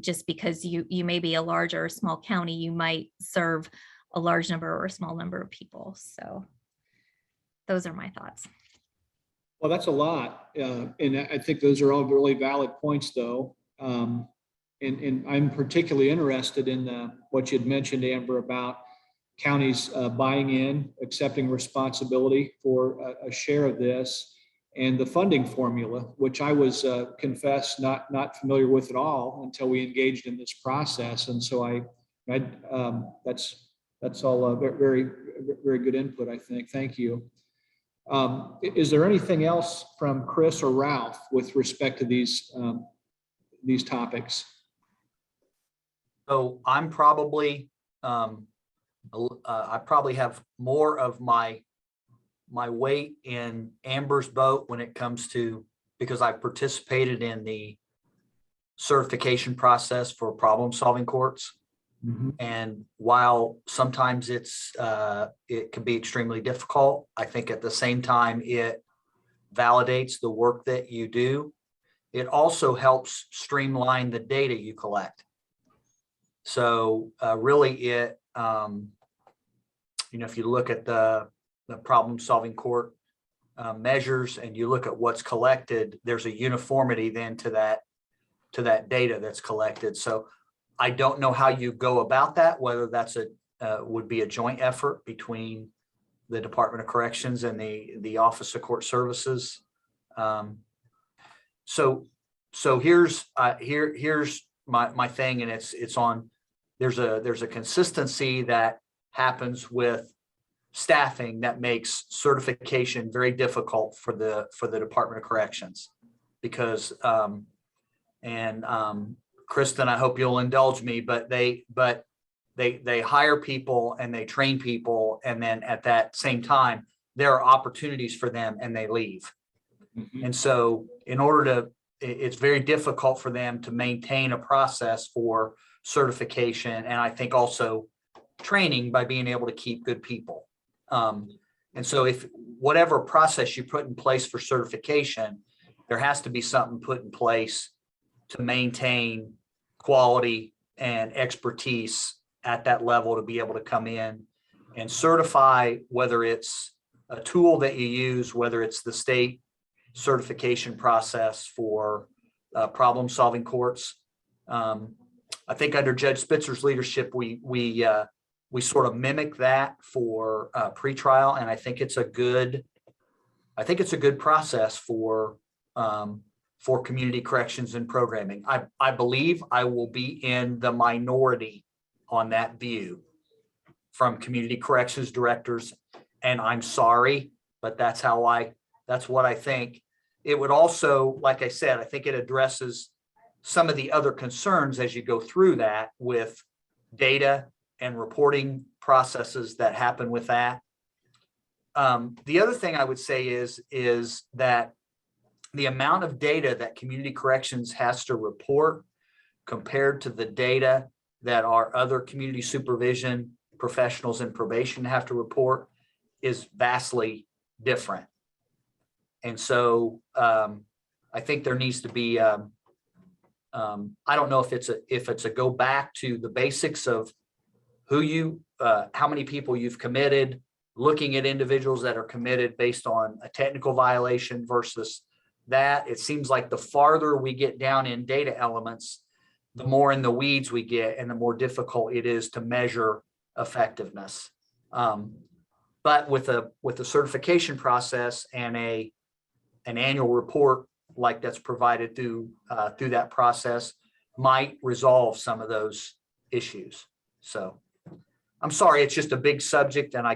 just because you may be a large or a small county, you might serve a large number or a small number of people. So those are my thoughts. Well, that's a lot. And I think those are all really valid points, though. And I'm particularly interested in what you'd mentioned, Amber, about counties buying in, accepting responsibility for a share of this, and the funding formula, which I was confess not familiar with at all until we engaged in this process. And so that's all very, very good input, I think. Thank you. Is there anything else from Chris or Ralph with respect to these topics? So I'm probably, I probably have more of my weight in Amber's boat when it comes to, because I participated in the certification process for problem-solving courts. Mm-hmm. And while sometimes it can be extremely difficult, I think at the same time it validates the work that you do. It also helps streamline the data you collect. So really it, if you look at the problem-solving court measures and you look at what's collected, there's a uniformity then to that data that's collected. So I don't know how you go about that, whether that's would be a joint effort between the Department of Corrections and the Office of Court Services. So here's my thing, and it's on. There's a consistency that happens with staffing that makes certification very difficult for the Department of Corrections, because Kristen, I hope you'll indulge me, but they hire people and they train people, and then at that same time there are opportunities for them and they leave. Mm-hmm. And so it's very difficult for them to maintain a process for certification, and I think also training by being able to keep good people. And so if whatever process you put in place for certification, there has to be something put in place to maintain quality and expertise at that level to be able to come in and certify, whether it's a tool that you use, whether it's the state certification process for problem-solving courts. I think under Judge Spitzer's leadership, we sort of mimic that for pretrial, and I think it's a good process for community corrections and programming. I believe I will be in the minority on that view from community corrections directors, and I'm sorry, but that's what I think. It would also, like I said, I think it addresses some of the other concerns as you go through that with data and reporting processes that happen with that. The other thing I would say is that the amount of data that community corrections has to report compared to the data that our other community supervision professionals and probation have to report is vastly different. And so I think there needs to be, I don't know if it's a go back to the basics of how many people you've committed, looking at individuals that are committed based on a technical violation versus that. It seems like the farther we get down in data elements, the more in the weeds we get and the more difficult it is to measure effectiveness. But with a certification process and an annual report like that's provided through that process might resolve some of those issues. So I'm sorry, it's just a big subject, and I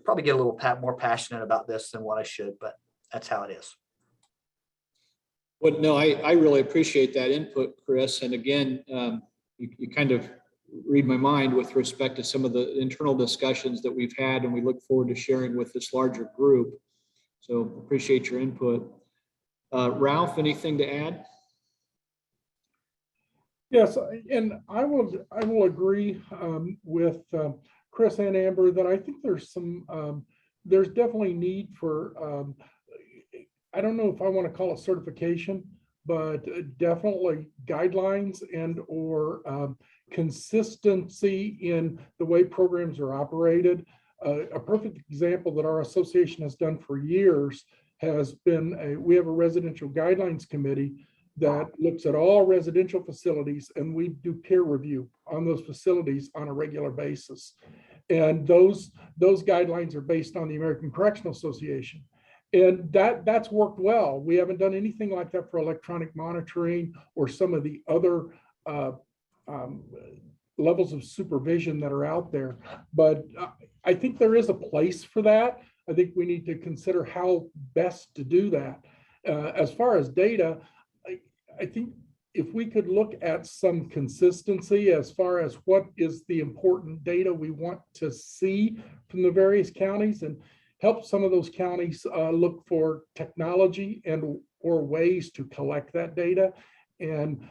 probably get a little more passionate about this than what I should, but that's how it is. Well, no, I really appreciate that input, Chris. And again, you kind of read my mind with respect to some of the internal discussions that we've had, and we look forward to sharing with this larger group. So appreciate your input. Ralph, anything to add? Yes, and I will agree with Chris and Amber that I think there's definitely need for I don't know if I want to call it certification, but definitely guidelines and or consistency in the way programs are operated. A perfect example that our association has done for years has been we have a residential guidelines committee that looks at all residential facilities, and we do peer review on those facilities on a regular basis. And those guidelines are based on the American Correctional Association. And that's worked well. We haven't done anything like that for electronic monitoring or some of the other levels of supervision that are out there. But I think there is a place for that. I think we need to consider how best to do that. As far as data, I think if we could look at some consistency as far as what is the important data we want to see from the various counties, and help some of those counties look for technology and or ways to collect that data. And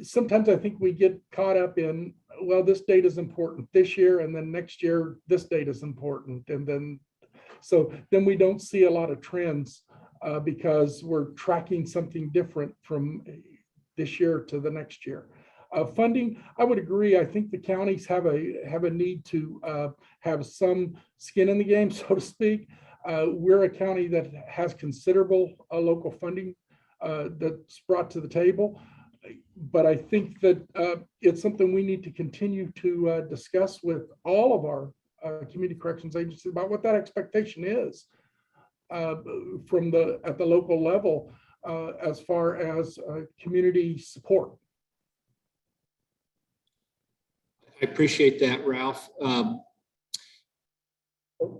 sometimes I think we get caught up in, well, this data is important this year, and then next year this data is important, and then we don't see a lot of trends because we're tracking something different from this year to the next year. Funding, I would agree. I think the counties have a need to have some skin in the game, so to speak. We're a county that has considerable local funding that's brought to the table. But I think that it's something we need to continue to discuss with all of our community corrections agencies about what that expectation is at the local level as far as community support. I appreciate that, Ralph.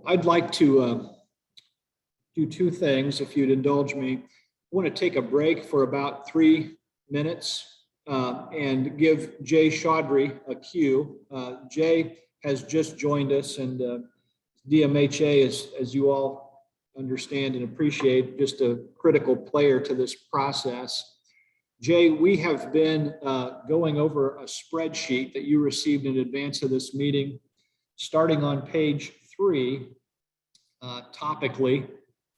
I'd like to do two things, if you'd indulge me. I want to take a break for about 3 minutes and give Jay Chaudhry a cue. Jay has just joined us, and DMHA is, as you all understand and appreciate, just a critical player to this process. Jay, we have been going over a spreadsheet that you received in advance of this meeting. Starting on page 3, topically,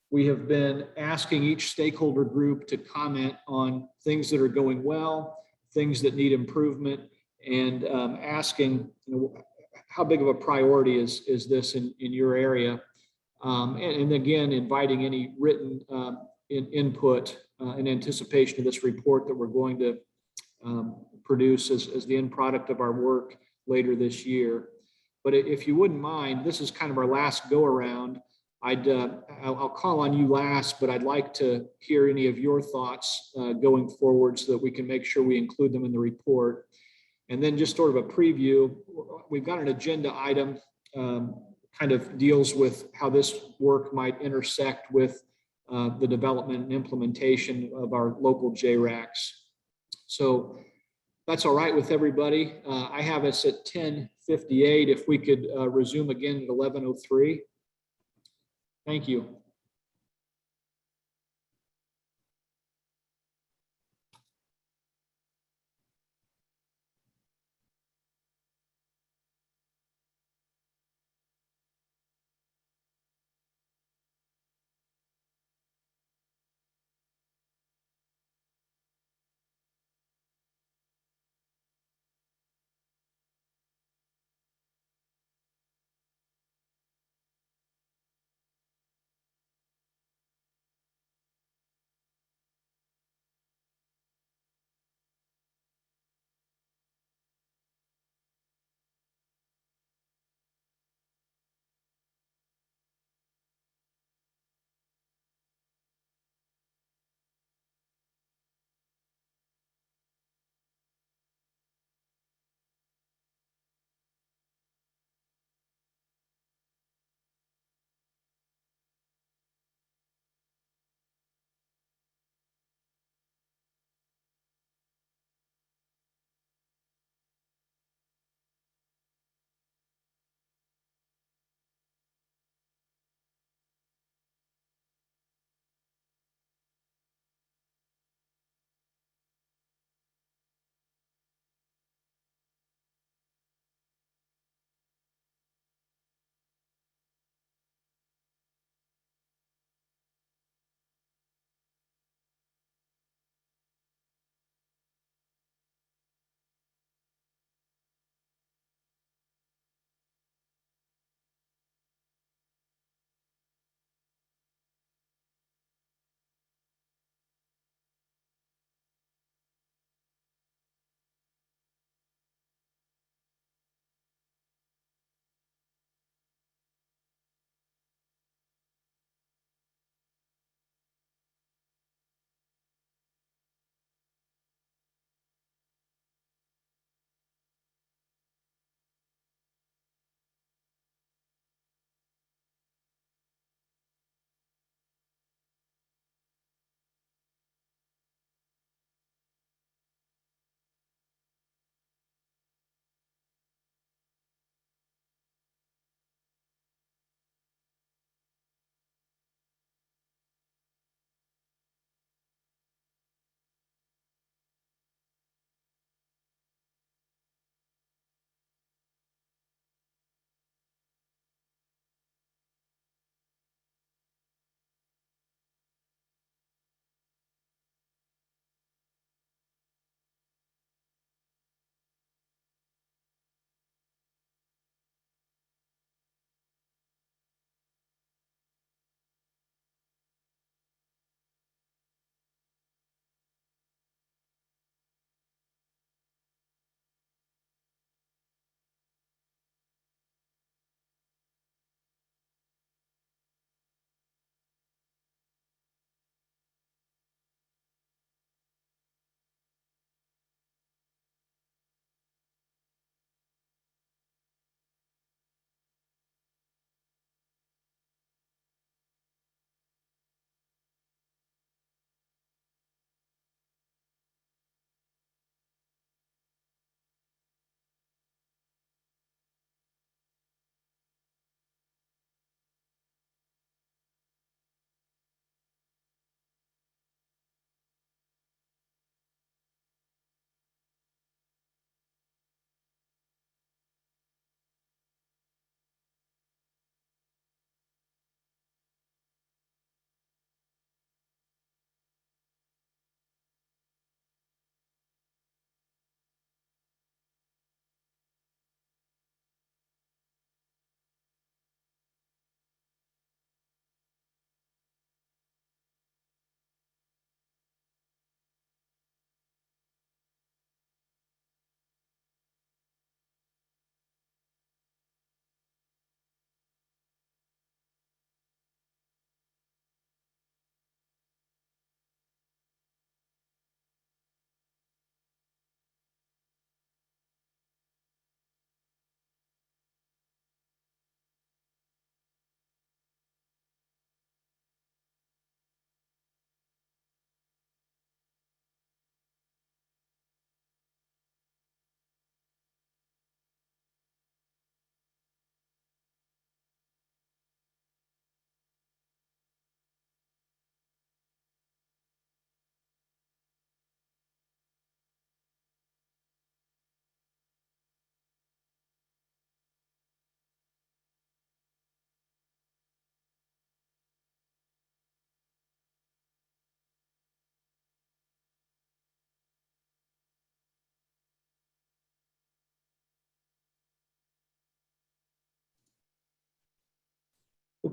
we have been asking each stakeholder group to comment on things that are going well, things that need improvement, and asking, how big of a priority is this in your area? And again, inviting any written input in anticipation of this report that we're going to produce as the end product of our work later this year. But if you wouldn't mind, this is kind of our last go around. I'll call on you last, but I'd like to hear any of your thoughts going forward so that we can make sure we include them in the report. And then just sort of a preview, we've got an agenda item kind of deals with how this work might intersect with the development and implementation of our local JRACs. So that's all right with everybody. I have us at 10:58. If we could resume again at 11:03. Thank you.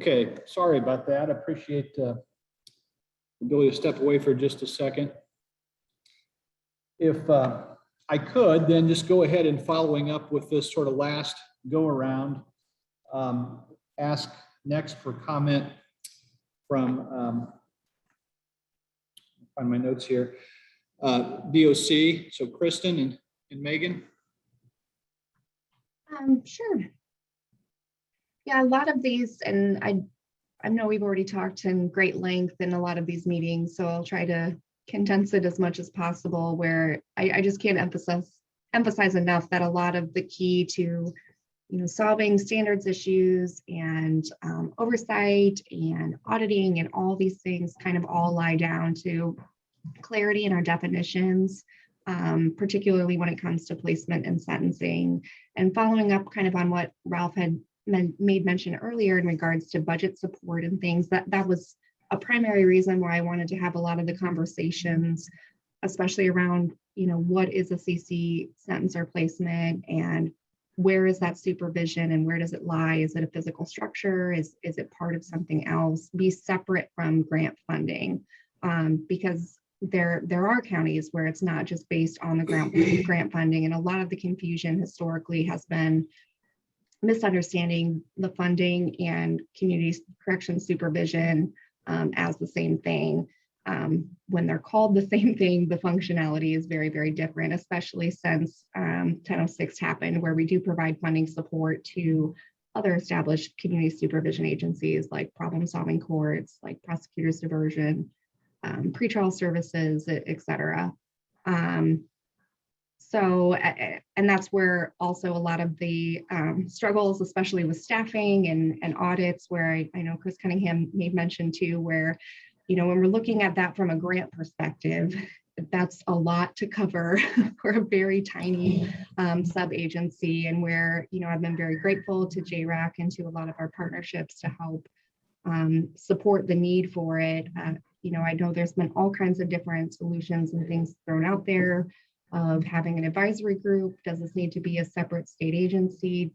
Okay, sorry about that. I appreciate the ability to step away for just a second. If I could, then just go ahead and following up with this sort of last go around, ask next for comment from, find my notes here, DOC. So Kristen and Megan. Sure. Yeah, a lot of these, and I know we've already talked in great length in a lot of these meetings, so I'll try to condense it as much as possible, where I just can't emphasize enough that a lot of the key to solving standards issues and oversight and auditing and all these things kind of all lie down to clarity in our definitions, particularly when it comes to placement and sentencing. And following up kind of on what Ralph had made mention earlier in regards to budget support and things, that was a primary reason why I wanted to have a lot of the conversations, especially around, what is a CC sentence or placement, and where is that supervision and where does it lie? Is it a physical structure? Is it part of something else? Be separate from grant funding, because there are counties where it's not just based on the grant funding, and a lot of the confusion historically has been misunderstanding the funding and community corrections supervision as the same thing. When they're called the same thing, the functionality is very, very different, especially since 1006 happened, where we do provide funding support to other established community supervision agencies like problem-solving courts, like prosecutors diversion, pretrial services, et cetera. So, and that's where also a lot of the struggles, especially with staffing and audits, where I know Chris Cunningham made mention too, where, when we're looking at that from a grant perspective, that's a lot to cover for a very tiny sub-agency, and where, I've been very grateful to JRAC and to a lot of our partnerships to help support the need for it. I know there's been all kinds of different solutions and things thrown out there of having an advisory group. Does this need to be a separate state agency?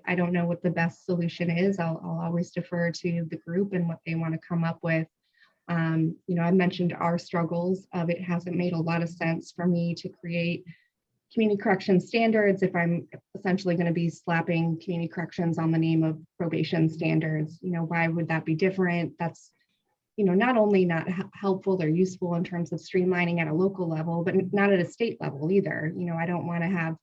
I don't know what the best solution is. I'll always defer to the group and what they want to come up with. I mentioned our struggles of it hasn't made a lot of sense for me to create community corrections standards if I'm essentially going to be slapping community corrections on the name of probation standards. Why would that be different? That's not only not helpful or useful in terms of streamlining at a local level, but not at a state level either. I don't want to have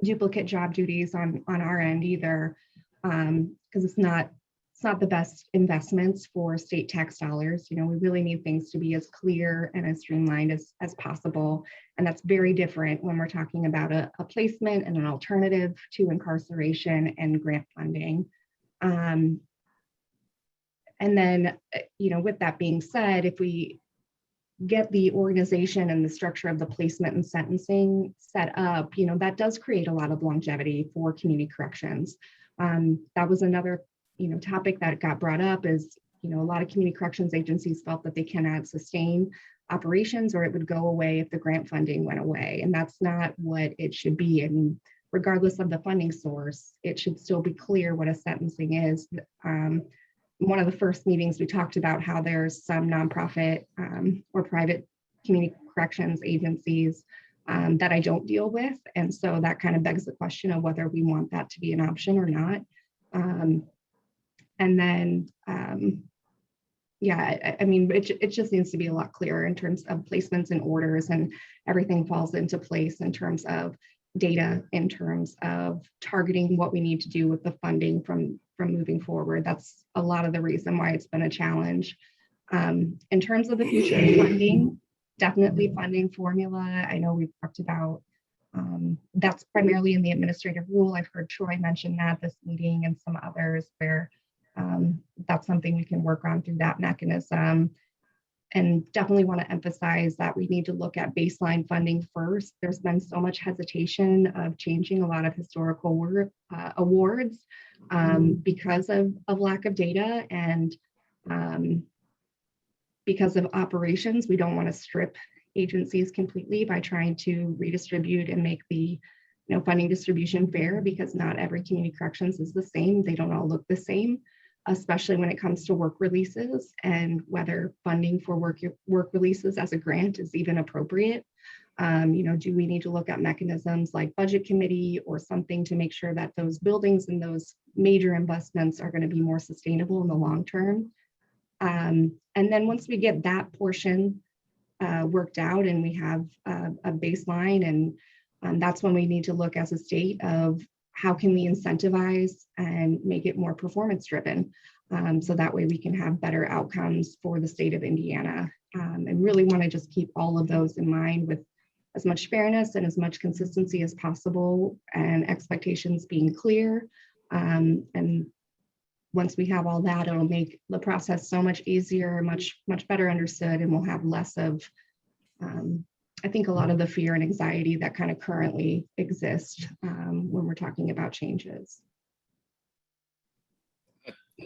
duplicate job duties on our end either, because it's not the best investments for state tax dollars. We really need things to be as clear and as streamlined as possible. And that's very different when we're talking about a placement and an alternative to incarceration and grant funding. And then, with that being said, if we get the organization and the structure of the placement and sentencing set up, that does create a lot of longevity for community corrections. That was another, topic that got brought up is, a lot of community corrections agencies felt that they cannot sustain operations or it would go away if the grant funding went away. And that's not what it should be. And regardless of the funding source, it should still be clear what a sentencing is. One of the first meetings, we talked about how there's some nonprofit or private community corrections agencies that I don't deal with. And so that kind of begs the question of whether we want that to be an option or not. And then, it just needs to be a lot clearer in terms of placements and orders, and everything falls into place in terms of data, in terms of targeting what we need to do with the funding from moving forward. That's a lot of the reason why it's been a challenge. In terms of the future of funding, definitely funding formula. I know we've talked about that's primarily in the administrative rule. I've heard Troy mention that this meeting and some others where that's something we can work on through that mechanism. And definitely want to emphasize that we need to look at baseline funding first. There's been so much hesitation of changing a lot of historical awards because of lack of data and because of operations. We don't want to strip agencies completely by trying to redistribute and make the funding distribution fair, because not every community corrections is the same. They don't all look the same. especially when it comes to work releases and whether funding for work releases as a grant is even appropriate. Do we need to look at mechanisms like budget committee or something to make sure that those buildings and those major investments are going to be more sustainable in the long term? And then once we get that portion worked out and we have a baseline, and that's when we need to look as a state of how can we incentivize and make it more performance driven, so that way we can have better outcomes for the state of Indiana, and really want to just keep all of those in mind with as much fairness and as much consistency as possible and expectations being clear. And once we have all that, it'll make the process so much easier, much better understood, and we'll have less of, I think, a lot of the fear and anxiety that kind of currently exist when we're talking about changes.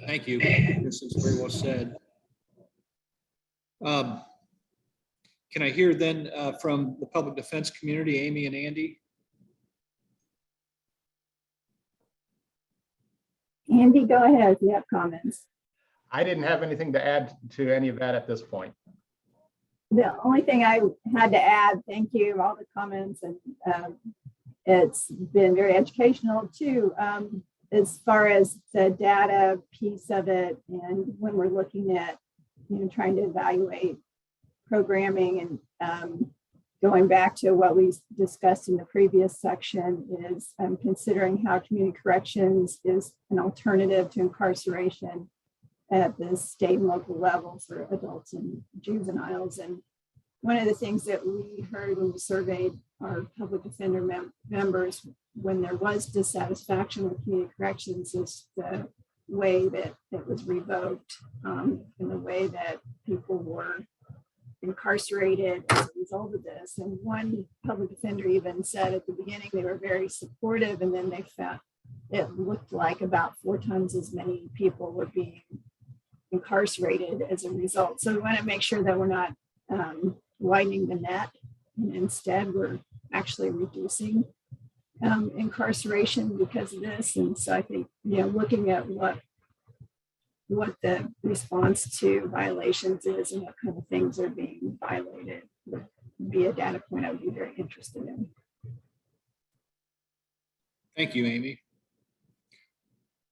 Thank you. This is very well said. Can I hear then from the public defense community, Amy and Andy? Andy, go ahead if you have comments. I didn't have anything to add to any of that at this point. The only thing I had to add, thank you, all the comments, and it's been very educational too, as far as the data piece of it, and when we're looking at, trying to evaluate programming, and going back to what we discussed in the previous section is considering how community corrections is an alternative to incarceration at the state and local level for adults and juveniles. And one of the things that we heard when we surveyed our public defender members when there was dissatisfaction with community corrections is the way that it was revoked, and the way that people were incarcerated as a result of this. And one public defender even said at the beginning they were very supportive, and then they found it looked like about 4 times as many people were being incarcerated as a result. So we want to make sure that we're not widening the net, and instead we're actually reducing incarceration because of this. And so I think, looking at what the response to violations is and what kind of things are being violated would be a data point I would be very interested in. Thank you, Amy.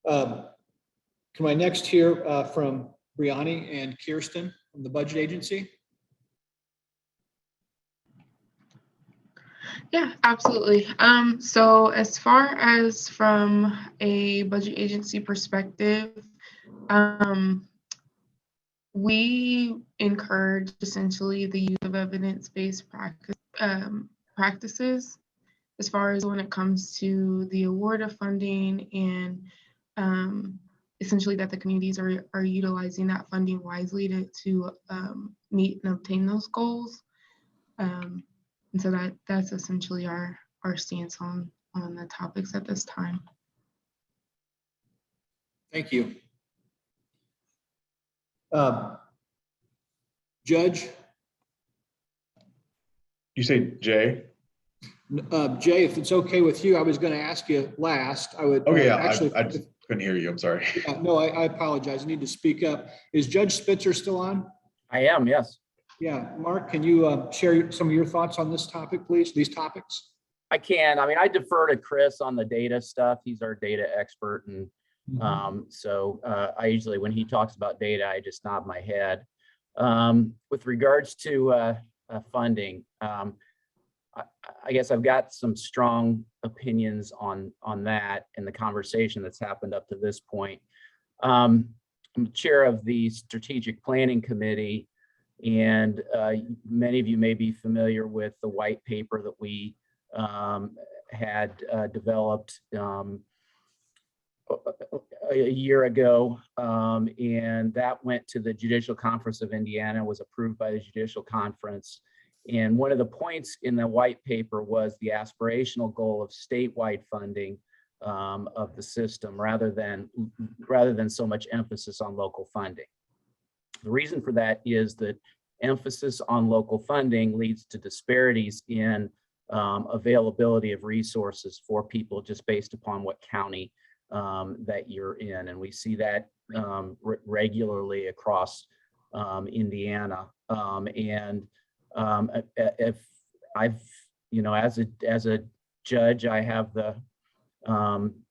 Can I next hear from Brianni and Kirsten from the budget agency? Yeah, absolutely. So as far as from a budget agency perspective, we encourage essentially the use of evidence-based practices as far as when it comes to the award of funding, and essentially that the communities are utilizing that funding wisely to meet and obtain those goals. And so that's essentially our stance on the topics at this time. Thank you. Judge? You say Jay? Jay, if it's okay with you, I was going to ask you last. I would. Okay, yeah, actually, I just couldn't hear you. I'm sorry. No, I apologize. I need to speak up. Is Judge Spitzer still on? I am, yes. Yeah, Mark, can you share some of your thoughts on this topic, please? These topics? I can. I mean, I defer to Chris on the data stuff. He's our data expert. And so I usually, when he talks about data, I just nod my head. With regards to funding, I guess I've got some strong opinions on that and the conversation that's happened up to this point. I'm chair of the Strategic Planning Committee, and many of you may be familiar with the white paper that we had developed a year ago, and that went to the Judicial Conference of Indiana, was approved by the Judicial Conference. And one of the points in the white paper was the aspirational goal of statewide funding of the system rather than so much emphasis on local funding. The reason for that is that emphasis on local funding leads to disparities in availability of resources for people just based upon what county that you're in. And we see that regularly across Indiana. If I've, as a judge, I have the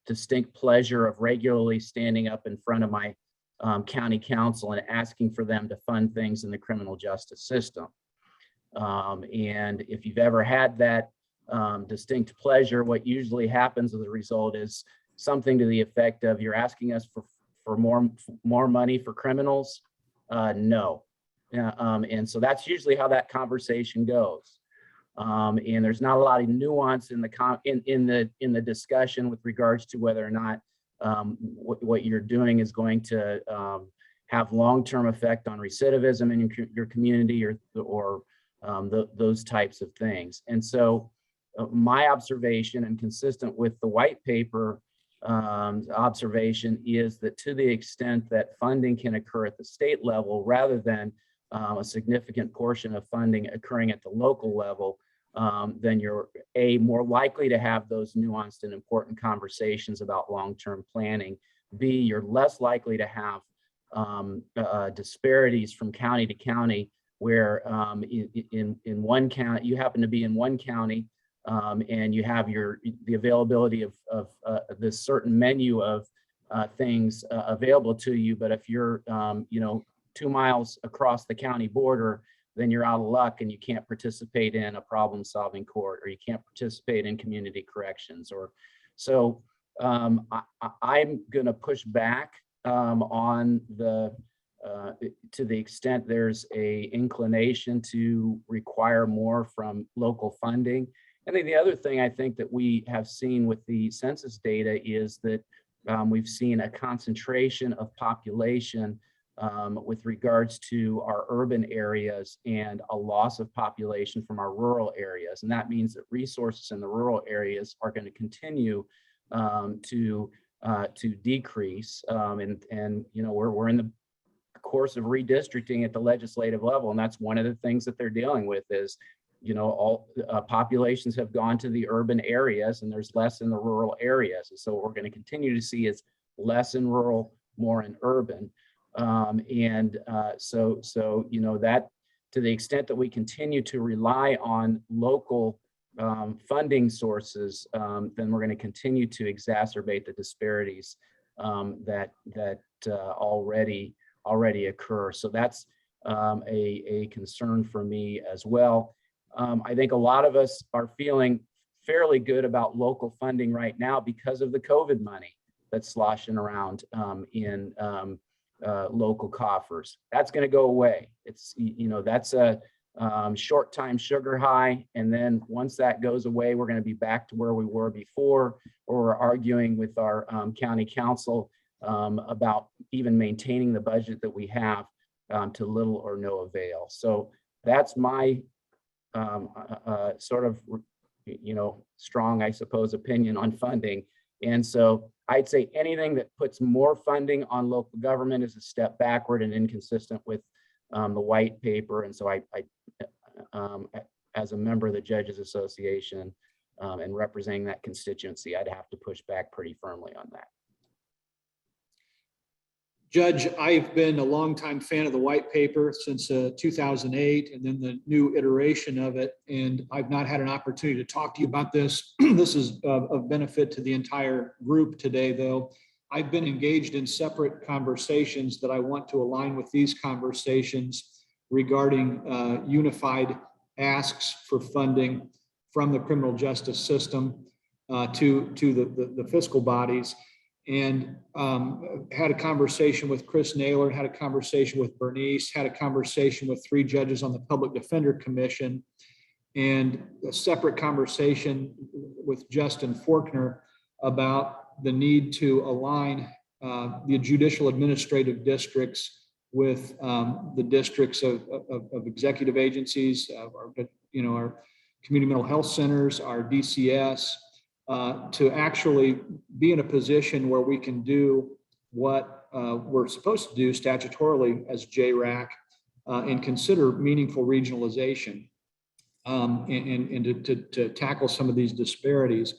distinct pleasure of regularly standing up in front of my county council and asking for them to fund things in the criminal justice system. And if you've ever had that distinct pleasure, what usually happens as a result is something to the effect of, you're asking us for more money for criminals? No. And so that's usually how that conversation goes. And there's not a lot of nuance in the discussion with regards to whether or not what you're doing is going to have long-term effect on recidivism in your community or those types of things. And so my observation, and consistent with the white paper observation, is that to the extent that funding can occur at the state level rather than a significant portion of funding occurring at the local level, then you're more likely to have those nuanced and important conversations about long-term planning. B, you're less likely to have disparities from county to county, where in one county, you happen to be in one county and you have the availability of this certain menu of things available to you. But if you're 2 miles across the county border, then you're out of luck and you can't participate in a problem-solving court, or you can't participate in community corrections. So I'm going to push back on to the extent there's a inclination to require more from local funding. I think the other thing I think that we have seen with the census data is that we've seen a concentration of population with regards to our urban areas and a loss of population from our rural areas. And that means that resources in the rural areas are going to continue to decrease. And we're in the course of redistricting at the legislative level, and that's one of the things that they're dealing with is, all populations have gone to the urban areas and there's less in the rural areas. And so what we're going to continue to see is less in rural, more in urban. So that, to the extent that we continue to rely on local funding sources, then we're going to continue to exacerbate the disparities that already occur. So that's a concern for me as well. I think a lot of us are feeling fairly good about local funding right now because of the COVID money that's sloshing around in local coffers. That's going to go away. It's, that's a short time sugar high. And then once that goes away, we're going to be back to where we were before, or we're arguing with our county council about even maintaining the budget that we have to little or no avail. So that's my sort of, strong, I suppose, opinion on funding. And so I'd say anything that puts more funding on local government is a step backward and inconsistent with the white paper. And so I as a member of the Judges Association and representing that constituency, I'd have to push back pretty firmly on that. Judge, I've been a longtime fan of the white paper since 2008 and then the new iteration of it. And I've not had an opportunity to talk to you about this. This is of benefit to the entire group today, though. I've been engaged in separate conversations that I want to align with these conversations regarding unified asks for funding from the criminal justice system to the fiscal bodies. And had a conversation with Chris Naylor, had a conversation with Bernice, had a conversation with 3 judges on the Public Defender Commission, and a separate conversation with Justin Faulkner about the need to align the judicial administrative districts with the districts of executive agencies, our community mental health centers, our DCS, to actually be in a position where we can do what we're supposed to do statutorily as JRAC and consider meaningful regionalization and to tackle some of these disparities.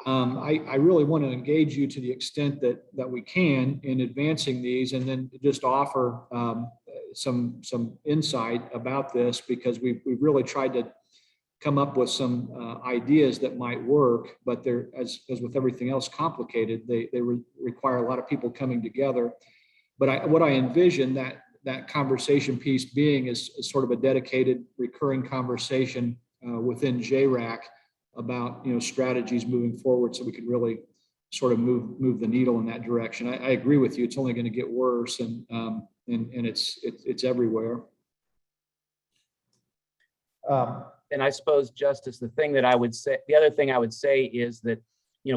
I really want to engage you to the extent that we can in advancing these, and then just offer some insight about this, because we've really tried to come up with some ideas that might work, but they're, as with everything else complicated, they require a lot of people coming together. But what I envision that conversation piece being is sort of a dedicated recurring conversation within JRAC about, strategies moving forward, so we could really sort of move the needle in that direction. I agree with you. It's only going to get worse, and it's everywhere. And I suppose, Justice, the other thing I would say is that,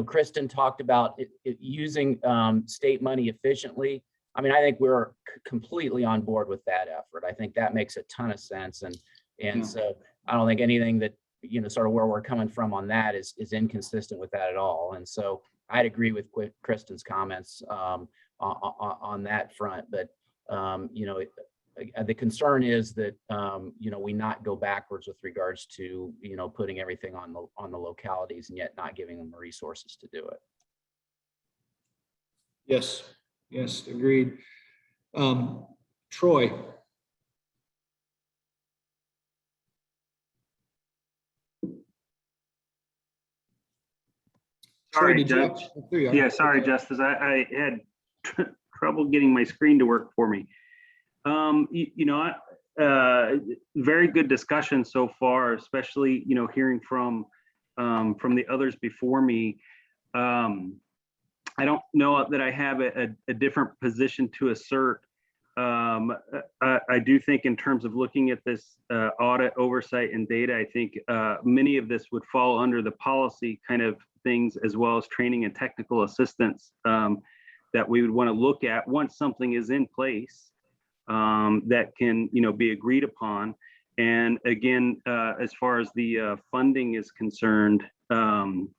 Kristen talked about using state money efficiently. I mean, I think we're completely on board with that effort. I think that makes a ton of sense. And so I don't think anything that, sort of where we're coming from on that is inconsistent with that at all. And so I'd agree with Kristen's comments on that front. But, the concern is that, we not go backwards with regards to, putting everything on the localities and yet not giving them the resources to do it. Yes, agreed. Troy. Sorry, Judge. Yeah, sorry, Justice. I had trouble getting my screen to work for me. Very good discussion so far, especially, hearing from the others before me. I don't know that I have a different position to assert. I do think, in terms of looking at this audit, oversight, and data, I think many of this would fall under the policy kind of things, as well as training and technical assistance that we would want to look at once something is in place that can, be agreed upon. And again, as far as the funding is concerned, the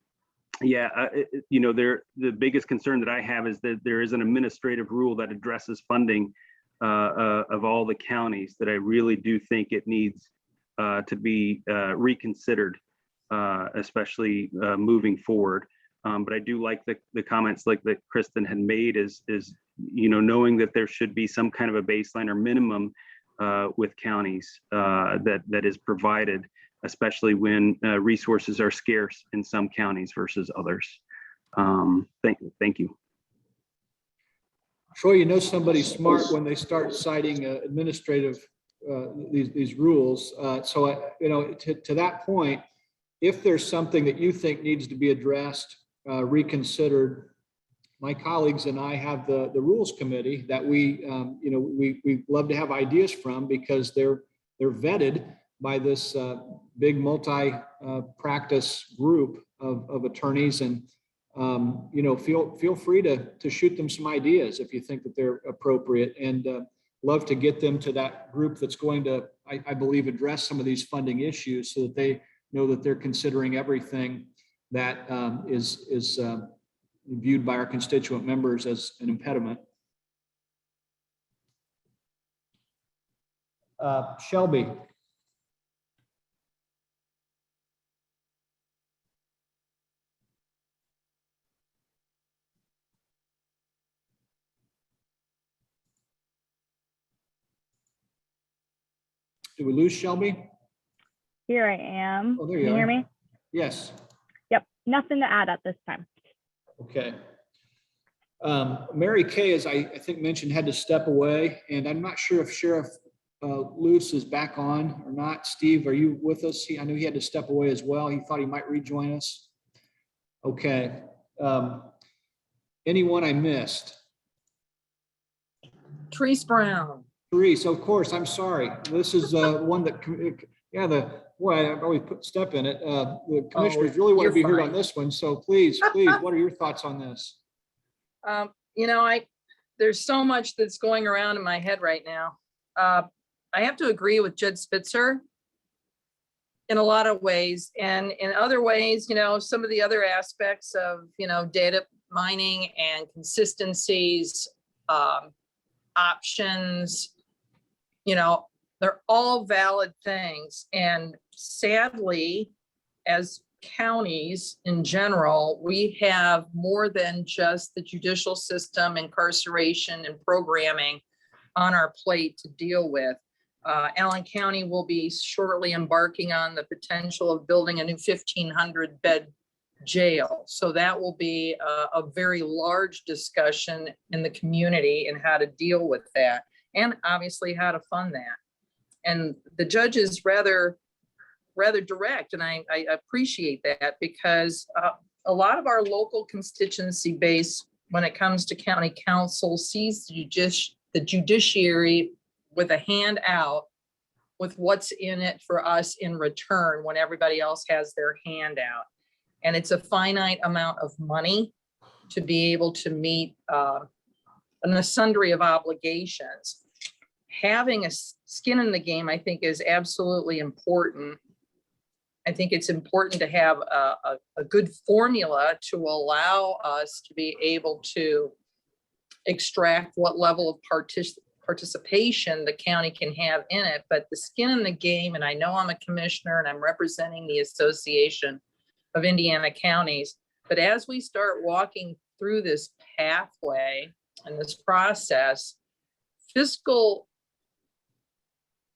biggest concern that I have is that there is an administrative rule that addresses funding of all the counties that I really do think it needs to be reconsidered, especially moving forward. But I do like the comments like that Kristen had made is knowing that there should be some kind of a baseline or minimum with counties that is provided, especially when resources are scarce in some counties versus others. Thank you. Troy, somebody's smart when they start citing administrative these rules. To that point, if there's something that you think needs to be addressed, reconsidered, my colleagues and I have the rules committee that we love to have ideas from, because they're vetted by this big multi-practice group of attorneys, and feel free to shoot them some ideas if you think that they're appropriate, and love to get them to that group that's going to, I believe, address some of these funding issues, so that they know that they're considering everything that is viewed by our constituent members as an impediment. Shelby. Did we lose Shelby? Here I am. Oh, there Can you you hear are. me? Yes. Yep, nothing to add at this time. Okay. Mary Kay, as I think mentioned, had to step away, and I'm not sure if Sheriff Luce is back on or not. Steve, are you with us? I knew he had to step away as well. He thought he might rejoin us. Okay. Anyone I missed? Therese Brown. Therese, of course. I'm sorry. This is one that, I always put step in it. The commissioners really want to be heard on this one. So please, what are your thoughts on this? There's so much that's going around in my head right now. I have to agree with Judge Spitzer in a lot of ways, and in other ways, some of the other aspects of, data mining and consistencies, options, they're all valid things. And sadly, as counties in general, we have more than just the judicial system, incarceration, and programming on our plate to deal with. Allen County will be shortly embarking on the potential of building a new 1,500 bed jail. So that will be a very large discussion in the community and how to deal with that, and obviously how to fund that. And the judge is rather direct, and I appreciate that, because a lot of our local constituency base, when it comes to county council, sees the judiciary with a hand out with what's in it for us in return when everybody else has their hand out. And it's a finite amount of money to be able to meet a sundry of obligations. Having a skin in the game, I think, is absolutely important. I think it's important to have a good formula to allow us to be able to extract what level of participation the county can have in it. But the skin in the game, and I know I'm a commissioner and I'm representing the Association of Indiana Counties, but as we start walking through this pathway and this process, fiscal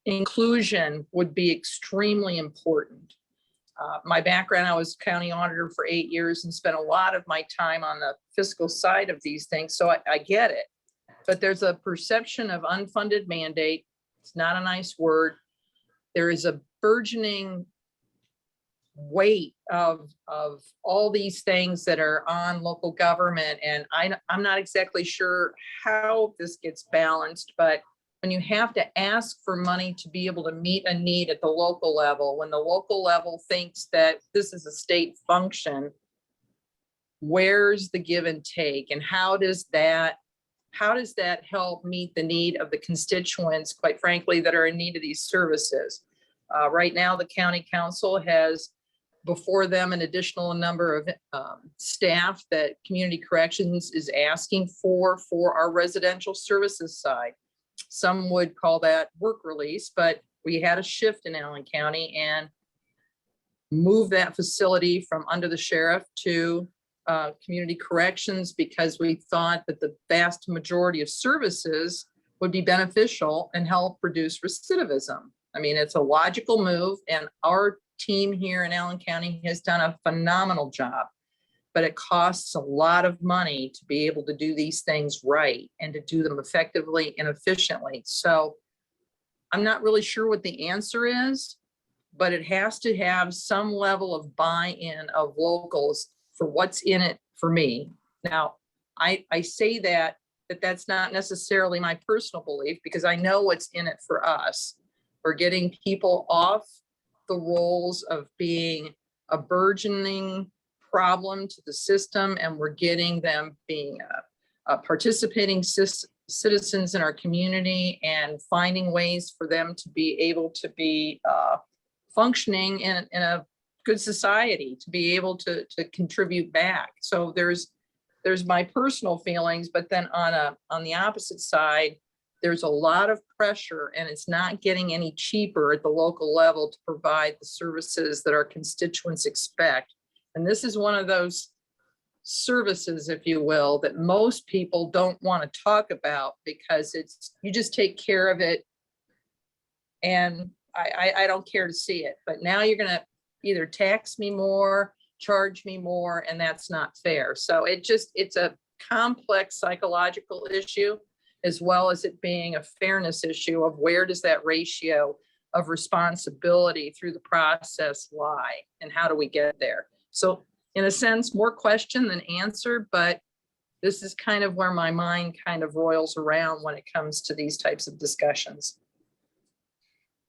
inclusion would be extremely important. My background, I was county auditor for 8 years and spent a lot of my time on the fiscal side of these things, so I get it. But there's a perception of unfunded mandate. It's not a nice word. There is a burgeoning weight of all these things that are on local government, and I'm not exactly sure how this gets balanced, but when you have to ask for money to be able to meet a need at the local level, when the local level thinks that this is a state function, where's the give and take, and how does that help meet the need of the constituents, quite frankly, that are in need of these services? Right now, the county council has before them an additional number of staff that Community Corrections is asking for our residential services side. Some would call that work release, but we had a shift in Allen County and moved that facility from under the sheriff to Community Corrections, because we thought that the vast majority of services would be beneficial and help reduce recidivism. I mean, it's a logical move, and our team here in Allen County has done a phenomenal job, but it costs a lot of money to be able to do these things right and to do them effectively and efficiently. So I'm not really sure what the answer is, but it has to have some level of buy-in of locals for what's in it for me. Now, I say that's not necessarily my personal belief, because I know what's in it for us. We're getting people off the roles of being a burgeoning problem to the system, and we're getting them being participating citizens in our community and finding ways for them to be able to be functioning in a good society, to be able to contribute back. So there's my personal feelings, but then on the opposite side, there's a lot of pressure, and it's not getting any cheaper at the local level to provide the services that our constituents expect. And this is one of those services, if you will, that most people don't want to talk about, because you just take care of it and I don't care to see it. But now you're going to either tax me more, charge me more, and that's not fair. So it's a complex psychological issue, as well as it being a fairness issue of where does that ratio of responsibility through the process lie, and how do we get there? So in a sense, more question than answer, but this is kind of where my mind kind of roils around when it comes to these types of discussions.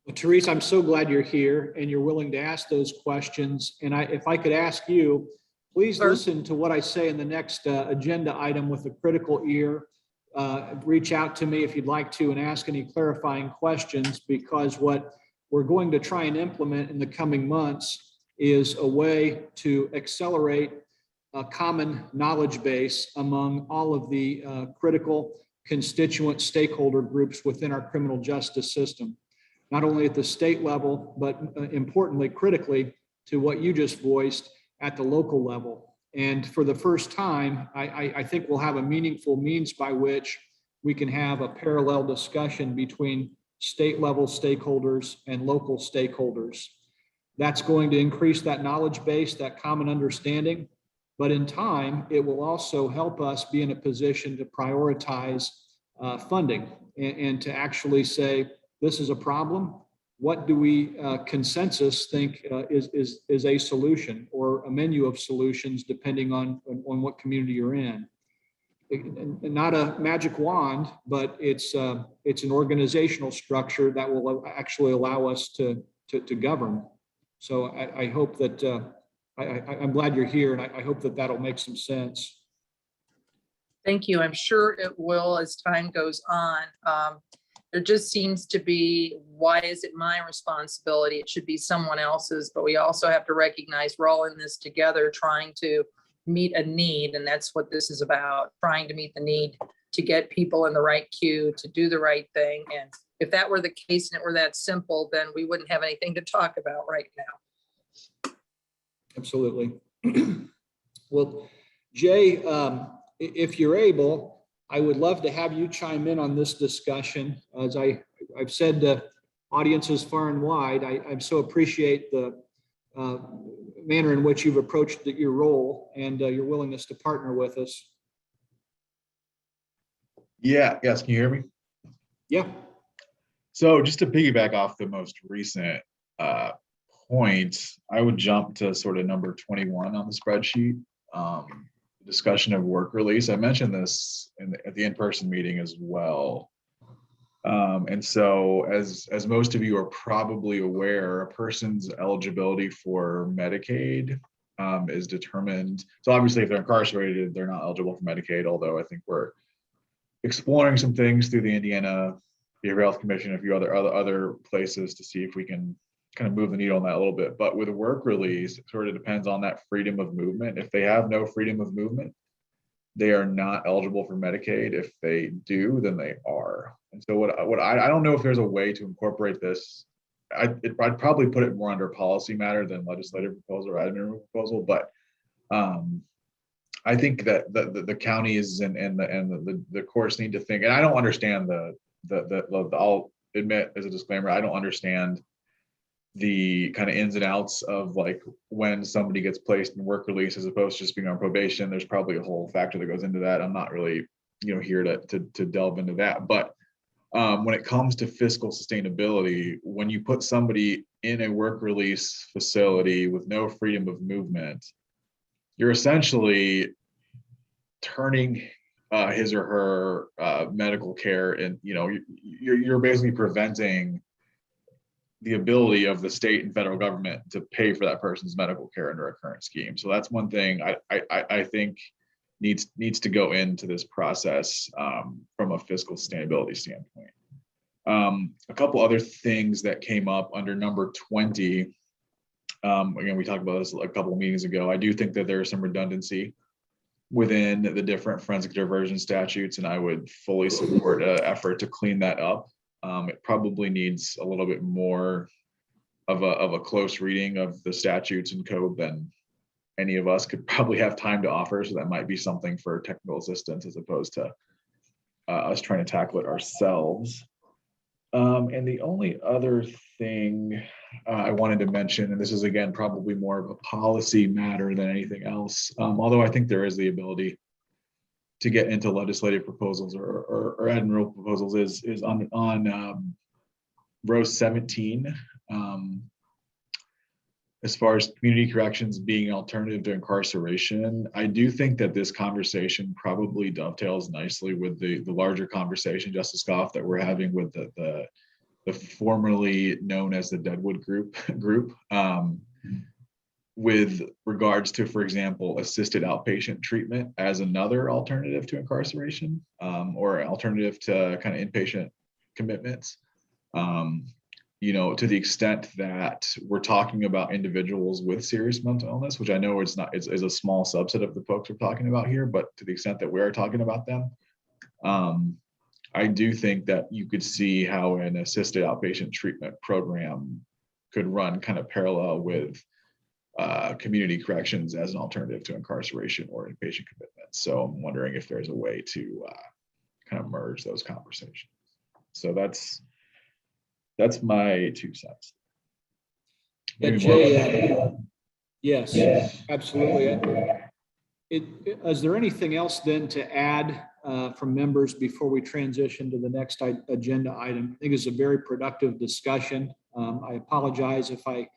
Well, Therese, I'm so glad you're here and you're willing to ask those questions. And if I could ask you, please listen to what I say in the next agenda item with a critical ear. Reach out to me if you'd like to and ask any clarifying questions, because what we're going to try and implement in the coming months is a way to accelerate a common knowledge base among all of the critical constituent stakeholder groups within our criminal justice system, not only at the state level, but importantly, critically, to what you just voiced at the local level. And for the first time, I think we'll have a meaningful means by which we can have a parallel discussion between state level stakeholders and local stakeholders. That's going to increase that knowledge base, that common understanding. But in time, it will also help us be in a position to prioritize funding and to actually say, this is a problem. What do we consensus think is a solution or a menu of solutions depending on what community you're in? Not a magic wand, but it's an organizational structure that will actually allow us to govern. So I hope that I'm glad you're here, and I hope that that'll make some sense. Thank you. I'm sure it will as time goes on. There just seems to be, why is it my responsibility? It should be someone else's, but we also have to recognize we're all in this together trying to meet a need. And that's what this is about, trying to meet the need to get people in the right queue, to do the right thing. And if that were the case and it were that simple, then we wouldn't have anything to talk about right now. Absolutely. Well, Jay, if you're able, I would love to have you chime in on this discussion. As I've said to audiences far and wide, I so appreciate the manner in which you've approached your role and your willingness to partner with us. Yeah, yes, can you hear me? Yeah. So just to piggyback off the most recent point, I would jump to sort of number 21 on the spreadsheet. Discussion of work release. I mentioned this at the in-person meeting as well. And so as most of you are probably aware, a person's eligibility for Medicaid is determined. So obviously if they're incarcerated, they're not eligible for Medicaid, although I think we're exploring some things through the Indiana Behavioral Health Commission, a few other places to see if we can kind of move the needle on that a little bit. But with a work release, it sort of depends on that freedom of movement. If they have no freedom of movement, they are not eligible for Medicaid. If they do, then they are. And so I don't know if there's a way to incorporate this. I'd probably put it more under policy matter than legislative proposal or admin proposal. But I think that the counties and the courts need to think. And I don't understand I'll admit as a disclaimer, I don't understand the kind of ins and outs of like when somebody gets placed in work release as opposed to just being on probation. There's probably a whole factor that goes into that. I'm not really, here to delve into that. But when it comes to fiscal sustainability, when you put somebody in a work release facility with no freedom of movement, you're essentially turning his or her medical care, and you're basically preventing the ability of the state and federal government to pay for that person's medical care under a current scheme. So that's one thing I think needs to go into this process from a fiscal sustainability standpoint. A couple other things that came up under number 20. Again, we talked about this a couple of meetings ago. I do think that there is some redundancy within the different forensic diversion statutes, and I would fully support an effort to clean that up. It probably needs a little bit more of a close reading of the statutes and code than any of us could probably have time to offer. So that might be something for technical assistance as opposed to us trying to tackle it ourselves. And the only other thing I wanted to mention, and this is again probably more of a policy matter than anything else, although I think there is the ability to get into legislative proposals or admiral proposals, is on row 17. As far as community corrections being an alternative to incarceration, I do think that this conversation probably dovetails nicely with the larger conversation, Justice Goff, that we're having with the formerly known as the Deadwood group, with regards to, for example, assisted outpatient treatment as another alternative to incarceration, or alternative to kind of inpatient commitments. To the extent that we're talking about individuals with serious mental illness, which I know is a small subset of the folks we're talking about here, but to the extent that we are talking about them, I do think that you could see how an assisted outpatient treatment program could run kind of parallel with community corrections as an alternative to incarceration or inpatient commitment. So I'm wondering if there's a way to kind of merge those conversations. So that's my 2 cents. Yeah, Maybe Jay, yes, absolutely. Is there anything else then to add from members before we transition to the next agenda item? I think it's a very productive discussion. I apologize if I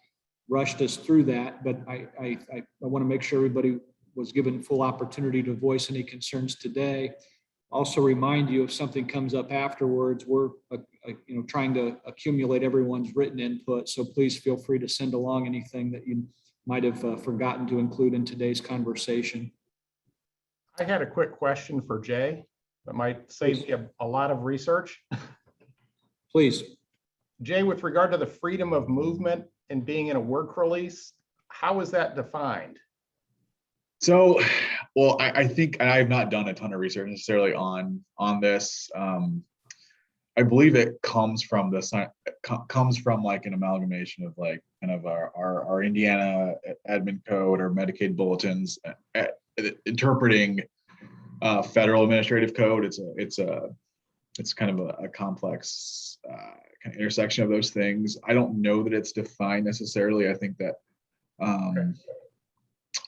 rushed us through that, but I want to make sure everybody was given full opportunity to voice any concerns today. Also remind you, if something comes up afterwards, we're trying to accumulate everyone's written input. So please feel free to send along anything that you might have forgotten to include in today's conversation. I had a quick question for Jay that might save you a lot of research. Please. Jay, with regard to the freedom of movement and being in a work release, how is that defined? So, well, I think, and I have not done a ton of research necessarily on this. I believe it comes from like an amalgamation of like kind of our Indiana admin code or Medicaid bulletins interpreting federal administrative code. It's kind of a complex kind of intersection of those things. I don't know that it's defined necessarily. I think that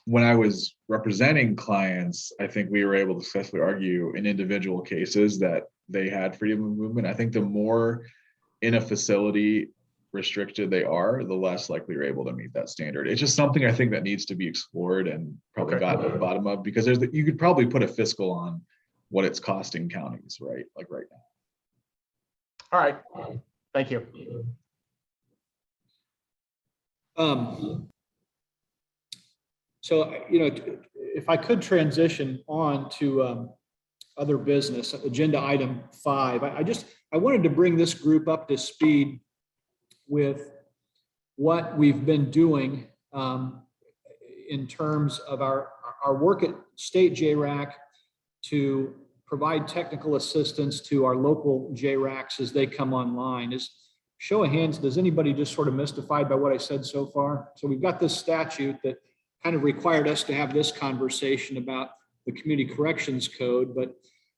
when I was representing clients, I think we were able to successfully argue in individual cases that they had freedom of movement. I think the more in a facility restricted they are, the less likely you're able to meet that standard. It's just something I think that needs to be explored and probably gotten to the bottom of, because you could probably put a fiscal on what it's costing counties, right? Like right now. All right, thank you. So, if I could transition on to other business, agenda item 5, I wanted to bring this group up to speed with what we've been doing in terms of our work at state JRAC to provide technical assistance to our local JRACs as they come online. Show of hands, does anybody just sort of mystified by what I said so far? So we've got this statute that kind of required us to have this conversation about the Community Corrections Code, but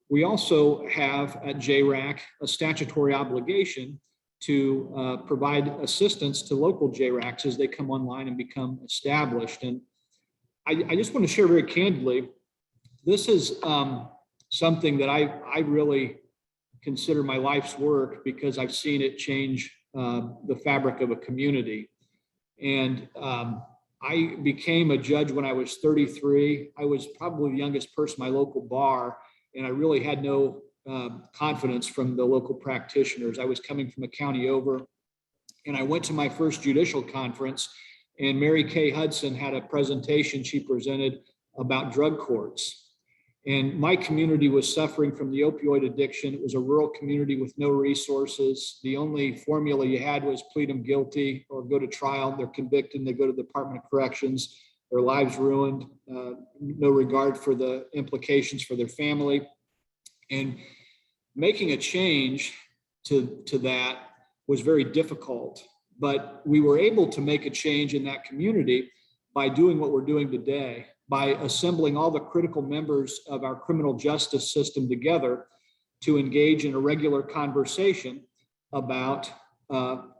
we also have at JRAC a statutory obligation to provide assistance to local JRACs as they come online and become established. And I just want to share very candidly, this is something that I really consider my life's work, because I've seen it change the fabric of a community. And I became a judge when I was 33. I was probably the youngest person in my local bar, and I really had no confidence from the local practitioners. I was coming from a county over, and I went to my first judicial conference, and Mary Kay Hudson had a presentation she presented about drug courts. And my community was suffering from the opioid addiction. It was a rural community with no resources. The only formula you had was plead them guilty or go to trial. They're convicted and they go to the Department of Corrections. Their lives ruined, no regard for the implications for their family. And making a change to that was very difficult. But we were able to make a change in that community by doing what we're doing today, by assembling all the critical members of our criminal justice system together to engage in a regular conversation about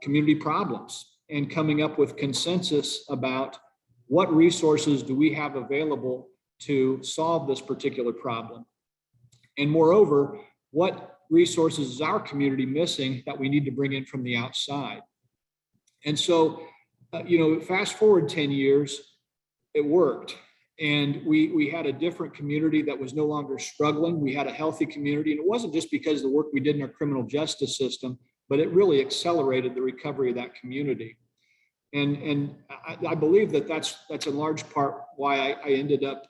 community problems and coming up with consensus about what resources do we have available to solve this particular problem. And moreover, what resources is our community missing that we need to bring in from the outside? And so, fast forward 10 years, it worked. And we had a different community that was no longer struggling. We had a healthy community. And it wasn't just because of the work we did in our criminal justice system, but it really accelerated the recovery of that community. And I believe that that's in large part why I ended up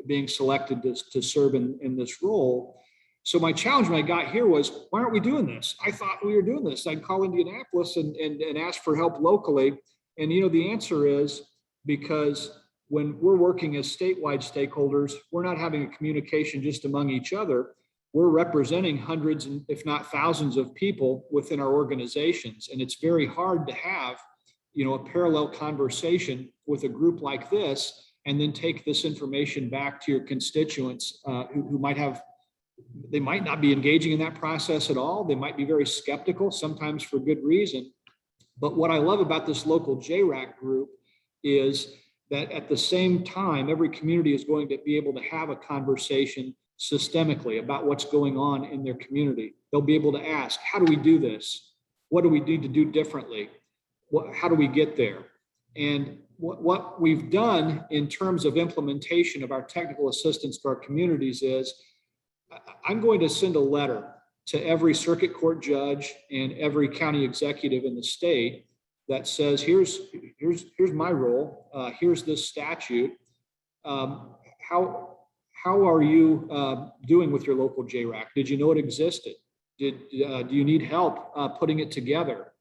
being selected to serve in this role. So my challenge when I got here was, why aren't we doing this? I thought we were doing this. I'd call Indianapolis and ask for help locally. And the answer is because when we're working as statewide stakeholders, we're not having a communication just among each other. We're representing hundreds, if not thousands of people within our organizations. And it's very hard to have a parallel conversation with a group like this, and then take this information back to your constituents who they might not be engaging in that process at all. They might be very skeptical, sometimes for good reason. But what I love about this local JRAC group is that at the same time, every community is going to be able to have a conversation systemically about what's going on in their community. They'll be able to ask, how do we do this? What do we need to do differently? How do we get there? And what we've done in terms of implementation of our technical assistance to our communities is, I'm going to send a letter to every circuit court judge and every county executive in the state that says, here's my role, here's this statute. How are you doing with your local JRAC? Did you know it existed? Do you need help putting it together?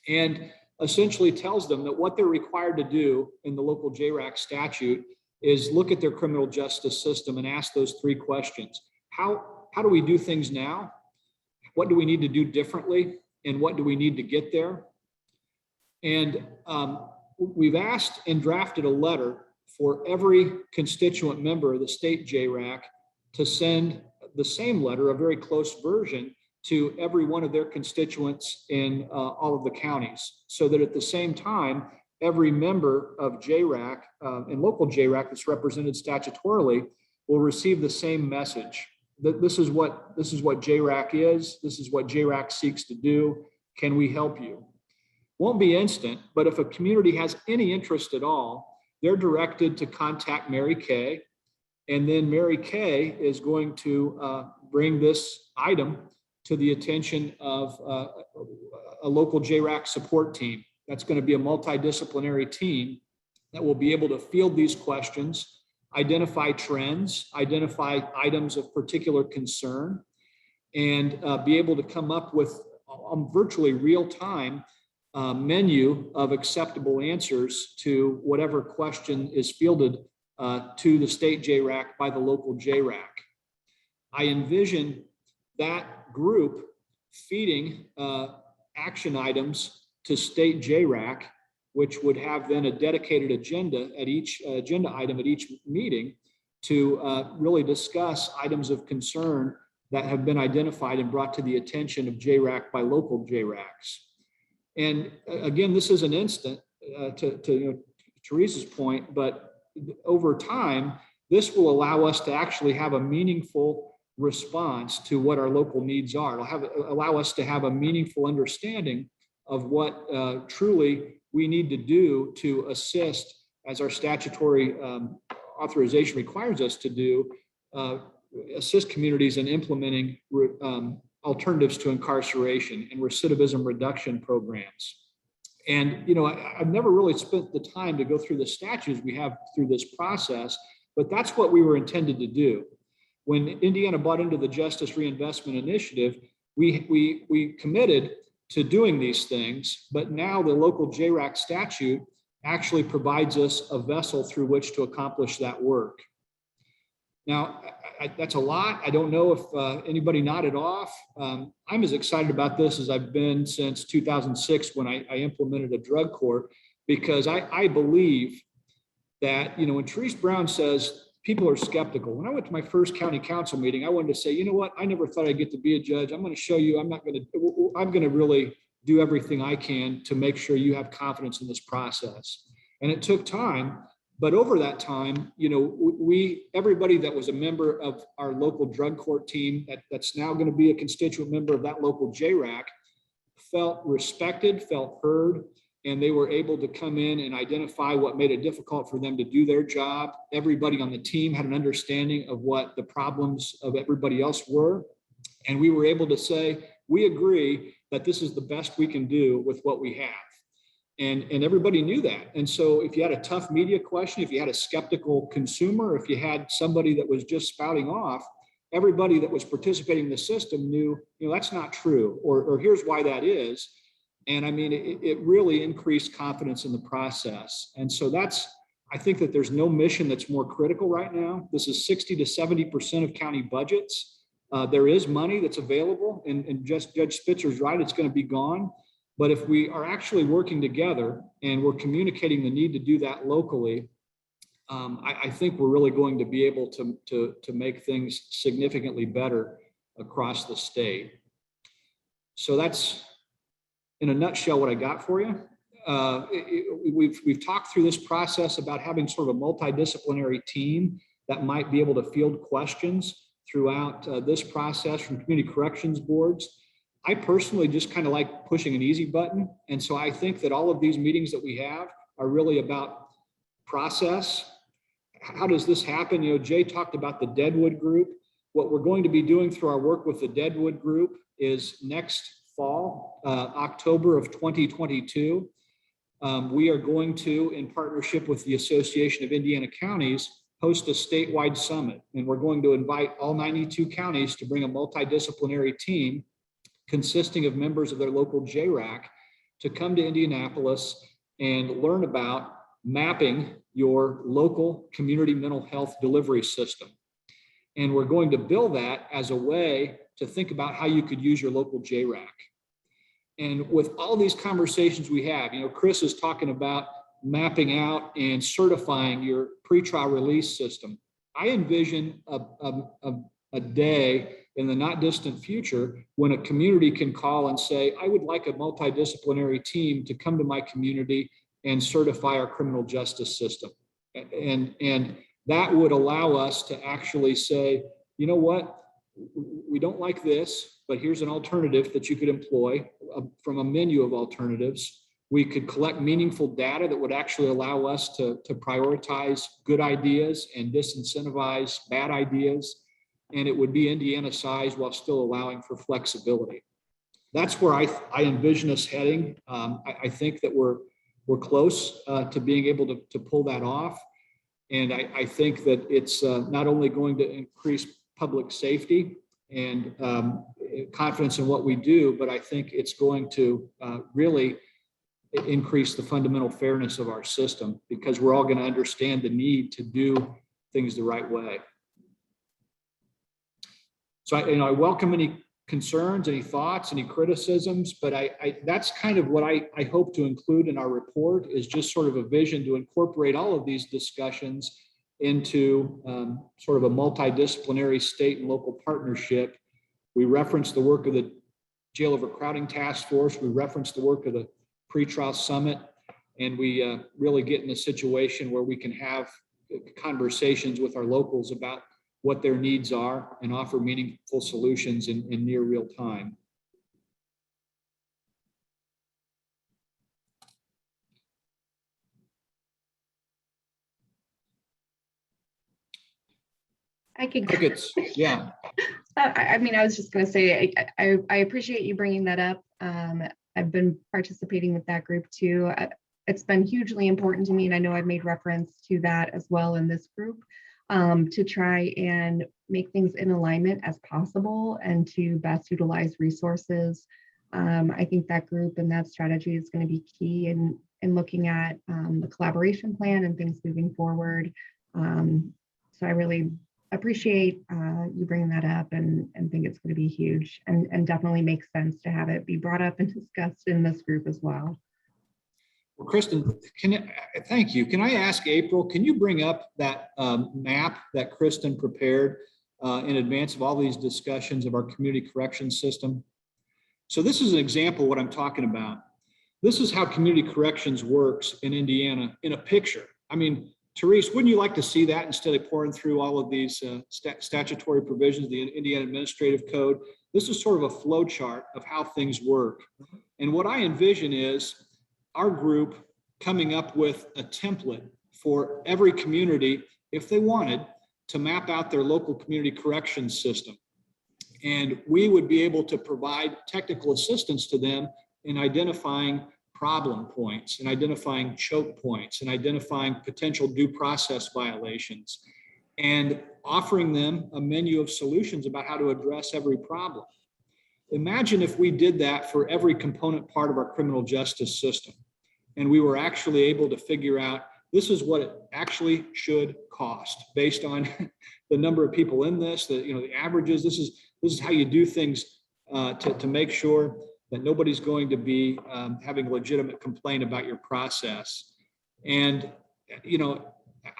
And essentially tells them that what they're required to do in the local JRAC statute is look at their criminal justice system and ask those 3 questions. How do we do things now? What do we need to do differently? And what do we need to get there? And we've asked and drafted a letter for every constituent member of the state JRAC to send the same letter, a very close version, to every one of their constituents in all of the counties, so that at the same time, every member of JRAC and local JRAC that's represented statutorily will receive the same message. This is what JRAC is. This is what JRAC seeks to do. Can we help you? Won't be instant, but if a community has any interest at all, they're directed to contact Mary Kay, and then Mary Kay is going to bring this item to the attention of a local JRAC support team. That's going to be a multidisciplinary team that will be able to field these questions, identify trends, identify items of particular concern, and be able to come up with a virtually real-time menu of acceptable answers to whatever question is fielded to the state JRAC by the local JRAC. I envision that group feeding action items to state JRAC, which would have then a dedicated agenda at each agenda item at each meeting to really discuss items of concern that have been identified and brought to the attention of JRAC by local JRACs. And again, this is an instant to Teresa's point, but over time, this will allow us to actually have a meaningful response to what our local needs are. It'll allow us to have a meaningful understanding of what truly we need to do to assist, as our statutory authorization requires us to do, assist communities in implementing alternatives to incarceration and recidivism reduction programs. And, I've never really spent the time to go through the statutes we have through this process, but that's what we were intended to do. When Indiana bought into the Justice Reinvestment Initiative, we committed to doing these things, but now the local JRAC statute actually provides us a vessel through which to accomplish that work. Now, that's a lot. I don't know if anybody nodded off. I'm as excited about this as I've been since 2006 when I implemented a drug court, because I believe that, when Therese Brown says people are skeptical, when I went to my first county council meeting, I wanted to say, you know what, I never thought I'd get to be a judge. I'm going to show you, I'm going to really do everything I can to make sure you have confidence in this process. And it took time. But over that time, everybody that was a member of our local drug court team that's now going to be a constituent member of that local JRAC felt respected, felt heard, and they were able to come in and identify what made it difficult for them to do their job. Everybody on the team had an understanding of what the problems of everybody else were. And we were able to say, we agree that this is the best we can do with what we have. And everybody knew that. And so if you had a tough media question, if you had a skeptical consumer, if you had somebody that was just spouting off, everybody that was participating in the system knew, that's not true, or here's why that is. And I mean, it really increased confidence in the process. And so I think that there's no mission that's more critical right now. This is 60 to 70% of county budgets. There is money that's available, and just Judge Spitzer's right, it's going to be gone. But if we are actually working together and we're communicating the need to do that locally, I think we're really going to be able to make things significantly better across the state. So that's, in a nutshell, what I got for you. We've talked through this process about having sort of a multidisciplinary team that might be able to field questions throughout this process from community corrections boards. I personally just kind of like pushing an easy button. And so I think that all of these meetings that we have are really about process. How does this happen? You know, Jay talked about the Deadwood group. What we're going to be doing through our work with the Deadwood group is next fall, October of 2022. We are going to, in partnership with the Association of Indiana Counties, host a statewide summit. And we're going to invite all 92 counties to bring a multidisciplinary team consisting of members of their local JRAC to come to Indianapolis and learn about mapping your local community mental health delivery system. And we're going to build that as a way to think about how you could use your local JRAC. And with all these conversations we have, you know, Chris is talking about mapping out and certifying your pretrial release system. I envision a day in the not distant future when a community can call and say, I would like a multidisciplinary team to come to my community and certify our criminal justice system. And that would allow us to actually say, you know what, we don't like this, but here's an alternative that you could employ from a menu of alternatives. We could collect meaningful data that would actually allow us to prioritize good ideas and disincentivize bad ideas. And it would be Indiana sized while still allowing for flexibility. That's where I envision us heading. I think that we're close to being able to pull that off. And I think that it's not only going to increase public safety and confidence in what we do, but I think it's going to really increase the fundamental fairness of our system, because we're all going to understand the need to do things the right way. So I welcome any concerns, any thoughts, any criticisms, but that's kind of what I hope to include in our report, is just sort of a vision to incorporate all of these discussions into sort of a multidisciplinary state and local partnership. We reference the work of the Jail Overcrowding Task Force. We reference the work of the Pretrial Summit, and we really get in a situation where we can have conversations with our locals about what their needs are and offer meaningful solutions in near real time. I can. Crickets, yeah. I mean, I was just going to say, I appreciate you bringing that up. I've been participating with that group too. It's been hugely important to me, and I know I've made reference to that as well in this group, to try and make things in alignment as possible and to best utilize resources. I think that group and that strategy is going to be key in looking at the collaboration plan and things moving forward. So I really appreciate you bringing that up, and think it's going to be huge, and definitely makes sense to have it be brought up and discussed in this group as well. Well, Kristen, thank you. Can I ask April, can you bring up that map that Kristen prepared in advance of all these discussions of our community corrections system? So this is an example of what I'm talking about. This is how community corrections works in Indiana in a picture. I mean, Therese, wouldn't you like to see that instead of pouring through all of these statutory provisions, the Indiana Administrative Code? This is sort of a flow chart of how things work. And what I envision is our group coming up with a template for every community, if they wanted, to map out their local community corrections system. And we would be able to provide technical assistance to them in identifying problem points and identifying choke points and identifying potential due process violations and offering them a menu of solutions about how to address every problem. Imagine if we did that for every component part of our criminal justice system, and we were actually able to figure out this is what it actually should cost based on the number of people in this, the averages. This is how you do things to make sure that nobody's going to be having a legitimate complaint about your process. And, you know,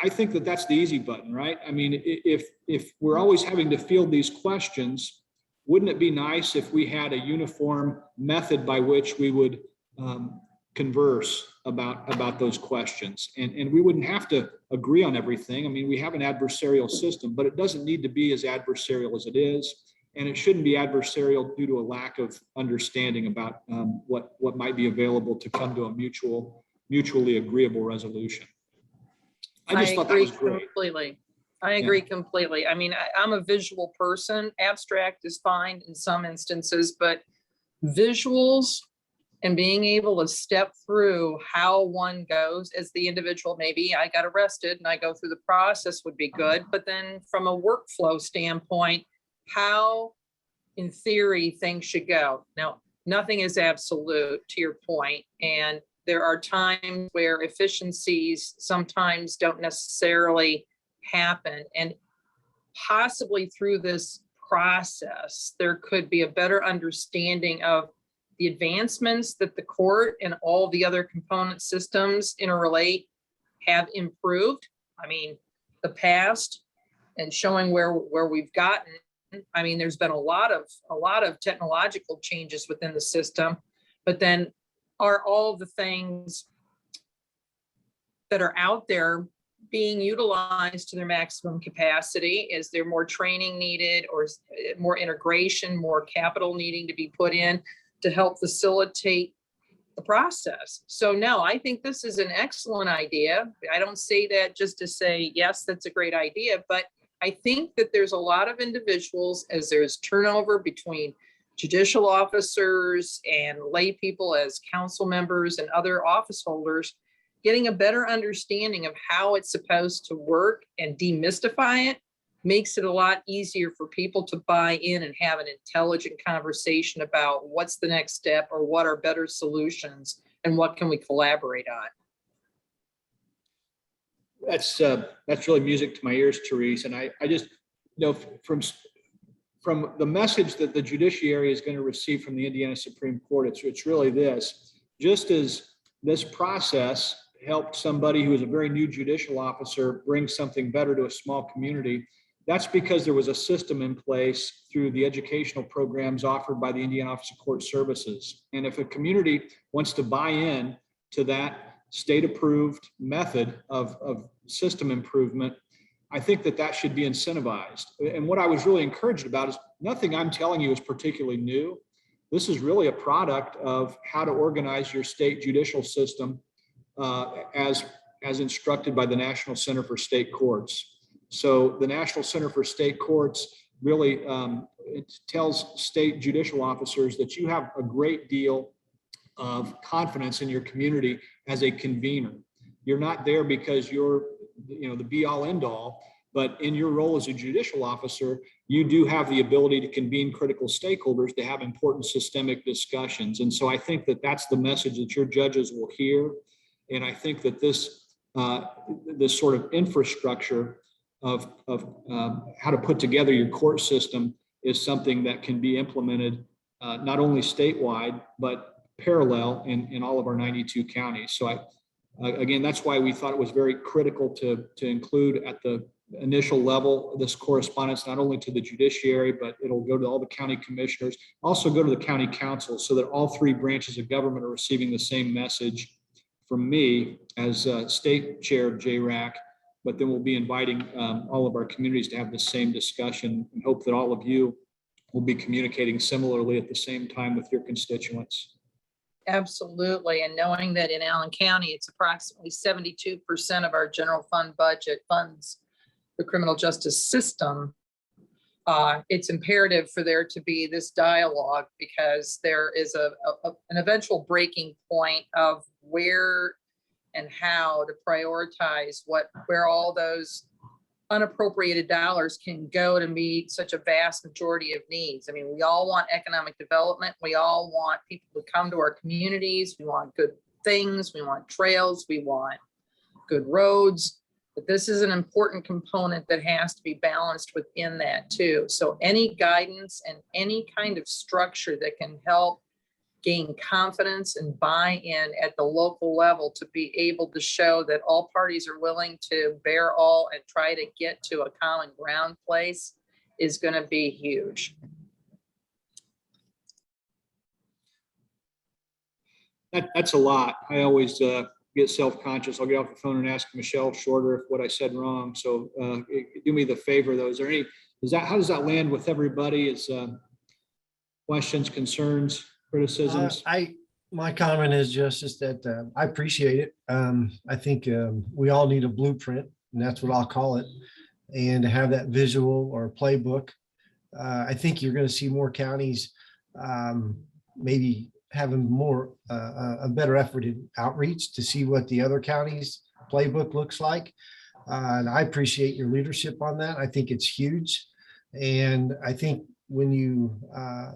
I think that that's the easy button, right? I mean, if we're always having to field these questions, wouldn't it be nice if we had a uniform method by which we would converse about those questions, and we wouldn't have to agree on everything. I mean, we have an adversarial system, but it doesn't need to be as adversarial as it is, and it shouldn't be adversarial due to a lack of understanding about what might be available to come to a mutually agreeable resolution. I just thought that was great. Completely. I agree completely. I mean, I'm a visual person. Abstract is fine in some instances, but visuals and being able to step through how one goes as the individual, maybe I got arrested and I go through the process would be good. But then from a workflow standpoint, how in theory things should go. Now, nothing is absolute, to your point, and there are times where efficiencies sometimes don't necessarily happen. And possibly through this process, there could be a better understanding of the advancements that the court and all the other component systems interrelate have improved. I mean, the past and showing where we've gotten. I mean, there's been a lot of technological changes within the system, but then are all the things that are out there being utilized to their maximum capacity? Is there more training needed, or more integration, more capital needing to be put in to help facilitate the process? So no, I think this is an excellent idea. I don't say that just to say, yes, that's a great idea, but I think that there's a lot of individuals, as there's turnover between judicial officers and lay people as council members and other office holders, getting a better understanding of how it's supposed to work and demystify it makes it a lot easier for people to buy in and have an intelligent conversation about what's the next step, or what are better solutions, and what can we collaborate on. That's really music to my ears, Therese. And I just, you know, from the message that the judiciary is going to receive from the Indiana Supreme Court, it's really this: just as this process helped somebody who was a very new judicial officer bring something better to a small community, that's because there was a system in place through the educational programs offered by the Indiana Office of Court Services. And if a community wants to buy in to that state-approved method of system improvement, I think that should be incentivized. And what I was really encouraged about is nothing I'm telling you is particularly new. This is really a product of how to organize your state judicial system as instructed by the National Center for State Courts. So the National Center for State Courts really it tells state judicial officers that you have a great deal of confidence in your community as a convener. You're not there because you're, you know, the be all end all, but in your role as a judicial officer, you do have the ability to convene critical stakeholders to have important systemic discussions. And so I think that that's the message that your judges will hear. And I think that this sort of infrastructure of how to put together your court system is something that can be implemented not only statewide, but parallel in all of our 92 counties. So again, that's why we thought it was very critical to include at the initial level this correspondence, not only to the judiciary, but it'll go to all the county commissioners, also go to the county council, so that all three branches of government are receiving the same message from me as state chair of JRAC. But then we'll be inviting all of our communities to have the same discussion, and hope that all of you will be communicating similarly at the same time with your constituents. Absolutely. And knowing that in Allen County, it's approximately 72% of our general fund budget funds the criminal justice system, it's imperative for there to be this dialogue, because there is an eventual breaking point of where and how to prioritize where all those unappropriated dollars can go to meet such a vast majority of needs. I mean, we all want economic development. We all want people to come to our communities. We want good things. We want trails. We want good roads. But this is an important component that has to be balanced within that too. So any guidance and any kind of structure that can help gain confidence and buy-in at the local level to be able to show that all parties are willing to bear all and try to get to a common ground place is going to be huge. That's a lot. I always get self-conscious. I'll get off the phone and ask Michelle Shorter if what I said wrong. So do me the favor though. Is there any, how does that land with everybody? Is questions, concerns, criticisms? My comment is just that I appreciate it. I think we all need a blueprint, and that's what I'll call it. And to have that visual or playbook, I think you're going to see more counties maybe having more a better effort in outreach to see what the other counties playbook looks like. And I appreciate your leadership on that. I think it's huge. And I think when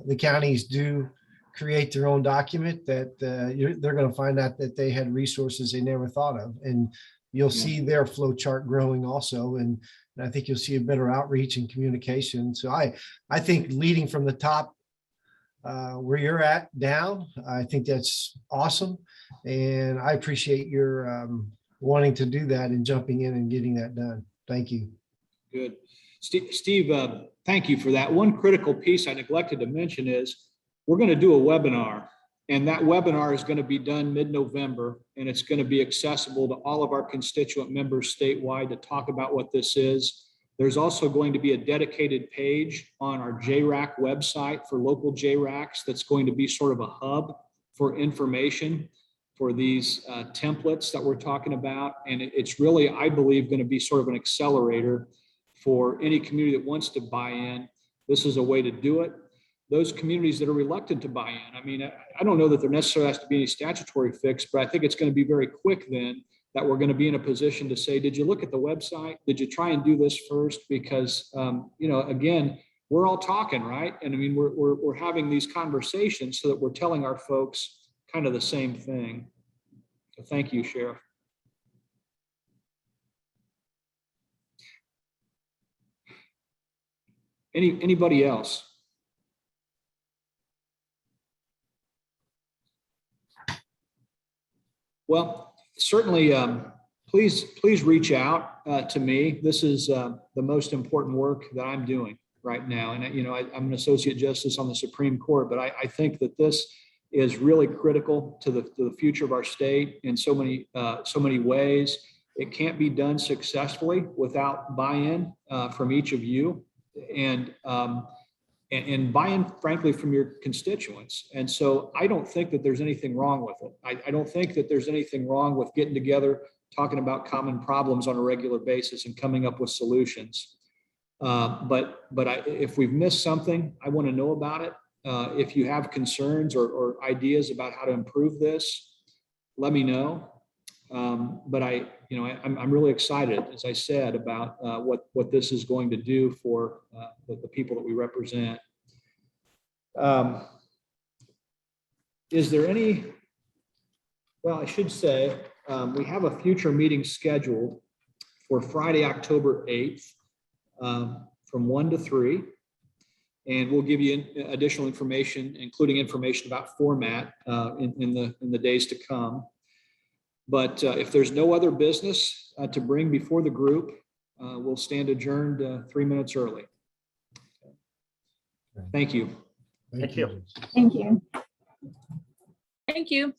the counties do create their own document, that they're going to find out that they had resources they never thought of. And you'll see their flow chart growing also. And I think you'll see a better outreach and communication. So I think leading from the top where you're at down, I think that's awesome. And I appreciate your wanting to do that and jumping in and getting that done. Thank you. Good. Steve, thank you for that. One critical piece I neglected to mention is we're going to do a webinar, and that webinar is going to be done mid-November, and it's going to be accessible to all of our constituent members statewide to talk about what this is. There's also going to be a dedicated page on our JRAC website for local JRACs that's going to be sort of a hub for information for these templates that we're talking about. And it's really, I believe, going to be sort of an accelerator for any community that wants to buy in. This is a way to do it. Those communities that are reluctant to buy in, I mean, I don't know that there necessarily has to be any statutory fix, but I think it's going to be very quick then that we're going to be in a position to say, did you look at the website? Did you try and do this first? Because, again, we're all talking, right? And I mean, we're having these conversations so that we're telling our folks kind of the same thing. So thank you, Sheriff. Anybody else? Well, certainly, please reach out to me. This is the most important work that I'm doing right now. And, I'm an associate justice on the Supreme Court, but I think that this is really critical to the future of our state in so many ways. It can't be done successfully without buy-in from each of you and buy-in, frankly, from your constituents. And so I don't think that there's anything wrong with it. I don't think that there's anything wrong with getting together, talking about common problems on a regular basis and coming up with solutions. But if we've missed something, I want to know about it. If you have concerns or ideas about how to improve this, let me know. But I'm really excited, as I said, about what this is going to do for the people that we represent. Is there any? Well, I should say we have a future meeting scheduled for Friday, October 8th, from 1 to 3. And we'll give you additional information, including information about format in the days to come. But if there's no other business to bring before the group, we'll stand adjourned 3 minutes early. Thank you. Thank you. Thank you. Thank you.